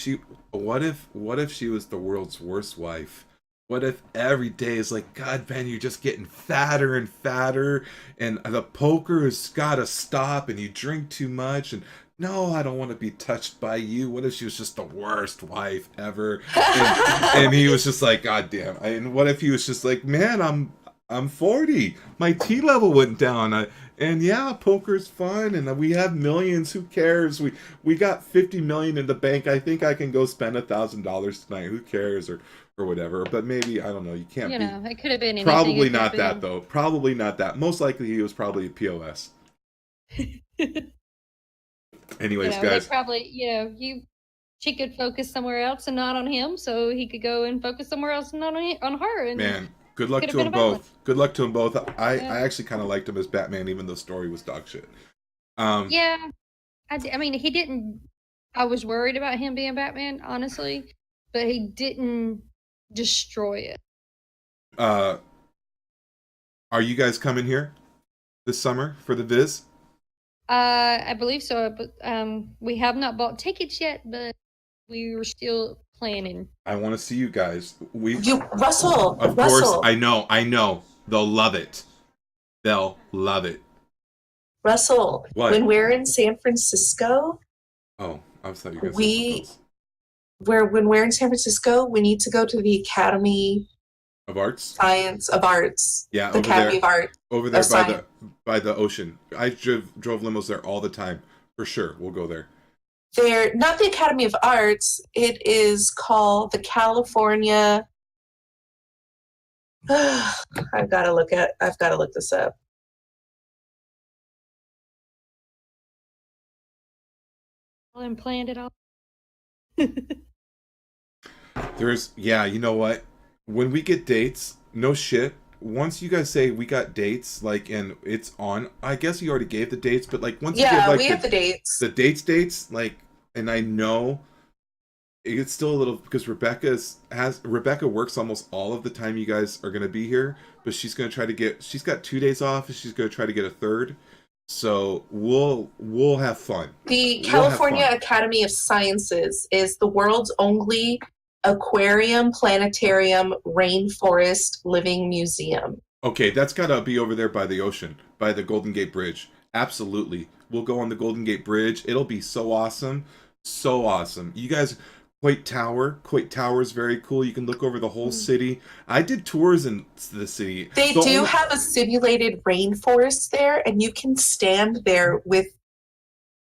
what if she was the world's worst wife? What if every day is like, God, Ben, you're just getting fatter and fatter, and the poker has got to stop, and you drink too much, and no, I don't want to be touched by you. What if she was just the worst wife ever? And he was just like, God damn. And what if he was just like, man, I'm 40. My T level went down. And yeah, poker's fun, and we have millions. Who cares? We got 50 million in the bank. I think I can go spend $1,000 tonight. Who cares, or whatever? But maybe, I don't know. You can't. It could have been anything. Probably not that though. Probably not that. Most likely, he was probably a POS. Anyways, guys. Probably, she could focus somewhere else and not on him, so he could go and focus somewhere else and not on her. And man. Good luck to them both. Good luck to them both. I actually kind of liked him as Batman, even though the story was dog shit. Yeah, I mean, he didn't. I was worried about him being Batman, honestly, but he didn't destroy it. Are you guys coming here this summer for the Viz? I believe so, but we have not bought tickets yet, but we were still planning. I want to see you guys. Russell. Of course, I know. They'll love it. Russell, what? When we're in San Francisco. Oh, I was thought you guys. When we're in San Francisco, we need to go to the Academy of Arts. Science of Arts. Yeah, the Academy of Art. Over there by the ocean. I drove limos there all the time. For sure, we'll go there. They're not the Academy of Arts. It is called the California. I've got to look this up. And planned it all. You know what? When we get dates, no shit. Once you guys say we got dates, like, and it's on, I guess you already gave the dates, but like once you give like we have the dates. The dates, like, and I know it's still a little because Rebecca works almost all of the time you guys are gonna be here, but she's got 2 days off, and she's gonna try to get a third. So we'll have fun. The California Academy of Sciences is the world's only aquarium, planetarium, rainforest living museum. Okay, that's gotta be over there by the ocean, by the Golden Gate Bridge. Absolutely. We'll go on the Golden Gate Bridge. It'll be so awesome. So awesome. You guys, Coit Tower is very cool. You can look over the whole city. I did tours in the city. They do have a simulated rainforest there, and you can stand there with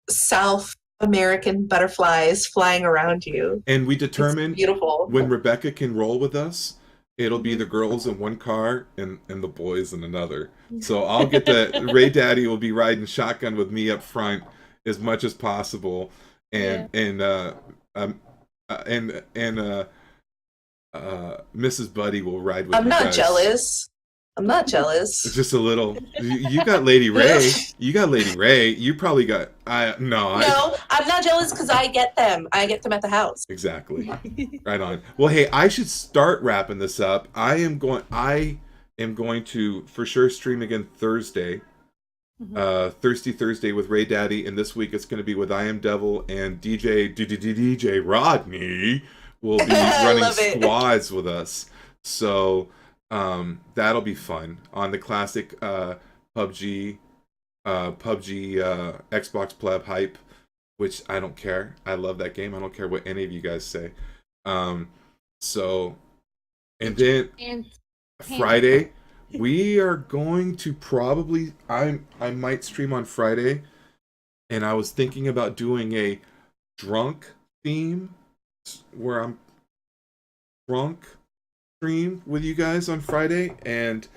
South American butterflies flying around you. And we determined beautiful. When Rebecca can roll with us, it'll be the girls in one car and the boys in another. So I'll get Ray Daddy will be riding shotgun with me up front as much as possible, and Mrs. Buddy will ride with. I'm not jealous. Just a little. You got Lady Ray. You probably got. No, I'm not jealous because I get them. I get them at the house. Exactly. Right on. Well, hey, I should start wrapping this up. I am going to for sure stream again Thursday. Thirsty Thursday with Ray Daddy, and this week it's going to be with I Am Devil and DJ Rodney will be running squads with us. So that'll be fun on the classic PUBG Xbox Pleb hype. which I don't care. I love that game. I don't care what any of you guys say. Um, so, and then And Friday, we are going to probably, I might stream on Friday, and I was thinking about doing a drunk theme where I'm drunk stream with you guys on Friday, and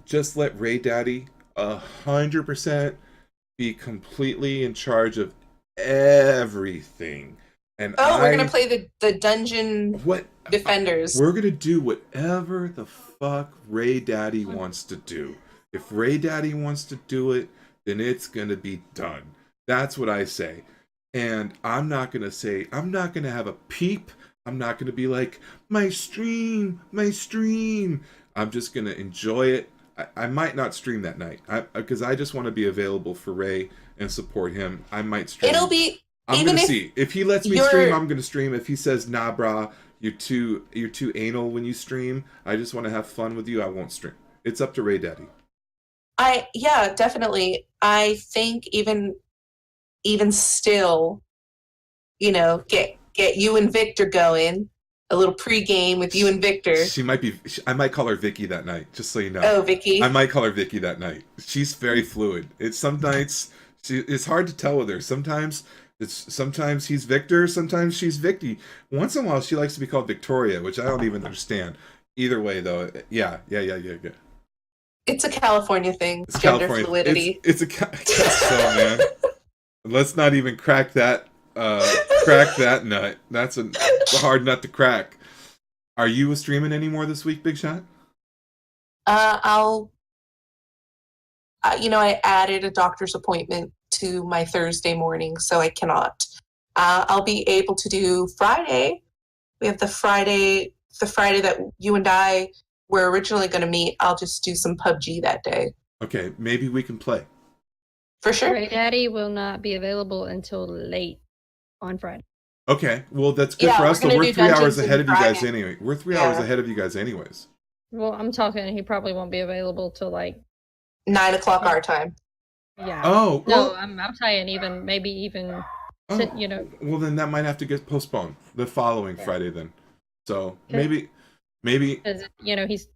just let Ray Daddy 100% be completely in charge of everything. And we're gonna play the dungeon what defenders. we're gonna do whatever the fuck Ray Daddy wants to do. If Ray Daddy wants to do it, then it's gonna be done. That's what I say. And I'm not gonna have a peep. I'm not gonna be like, my stream. I'm just gonna enjoy it. I might not stream that night because I just want to be available for Ray and support him. I might stream. I'm gonna see if he lets me stream. I'm gonna stream. If he says, "Nah, brah, you're too anal when you stream. I just want to have fun with you," I won't stream. It's up to Ray Daddy. Yeah, definitely. I think even still, get you and Victor going. A little pregame with you and Victor. She might be. I might call her Vicky that night, just so you know. Oh, Vicky. I might call her Vicky that night. She's very fluid. It's some nights. It's hard to tell with her. Sometimes he's Victor. Sometimes she's Vicky. Once in a while, she likes to be called Victoria, which I don't even understand. Either way, though, yeah. It's a California thing. It's gender California. fluidity. It's a so man. Let's not even crack that. Crack that nut. That's a hard nut to crack. Are you streaming anymore this week, Big Shot? I added a doctor's appointment to my Thursday morning, so I cannot. I'll be able to do Friday. We have the Friday that you and I were originally going to meet. I'll just do some PUBG that day. Okay, maybe we can play. For sure. Ray Daddy will not be available until late on Friday. Okay, well that's good for us. So we're 3 hours ahead of you guys Friday. anyway. We're 3 hours ahead of you guys anyways. Well, I'm talking. He probably won't be available till like 9 o'clock our time. yeah. Oh, well, No, I'm saying maybe even oh, Well, then that might have to get postponed the following Friday then. So maybe. Because he's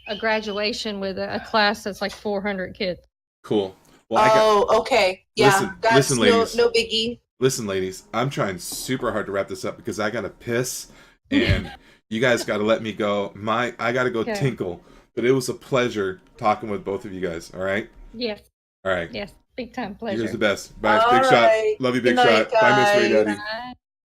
a graduation with a class that's like 400 kids. Cool. Well, okay. Yeah, listen, ladies. No biggie. Listen, ladies, I'm trying super hard to wrap this up because I gotta piss, and you guys gotta let me go. I gotta go tinkle. But it was a pleasure talking with both of you guys. All right. Yes. All right. Yes. Big time pleasure. You're the best. Bye, All Big right. Shot. Love you, Big Good night, Shot. Bye, Miss Ray guys. Daddy. Bye.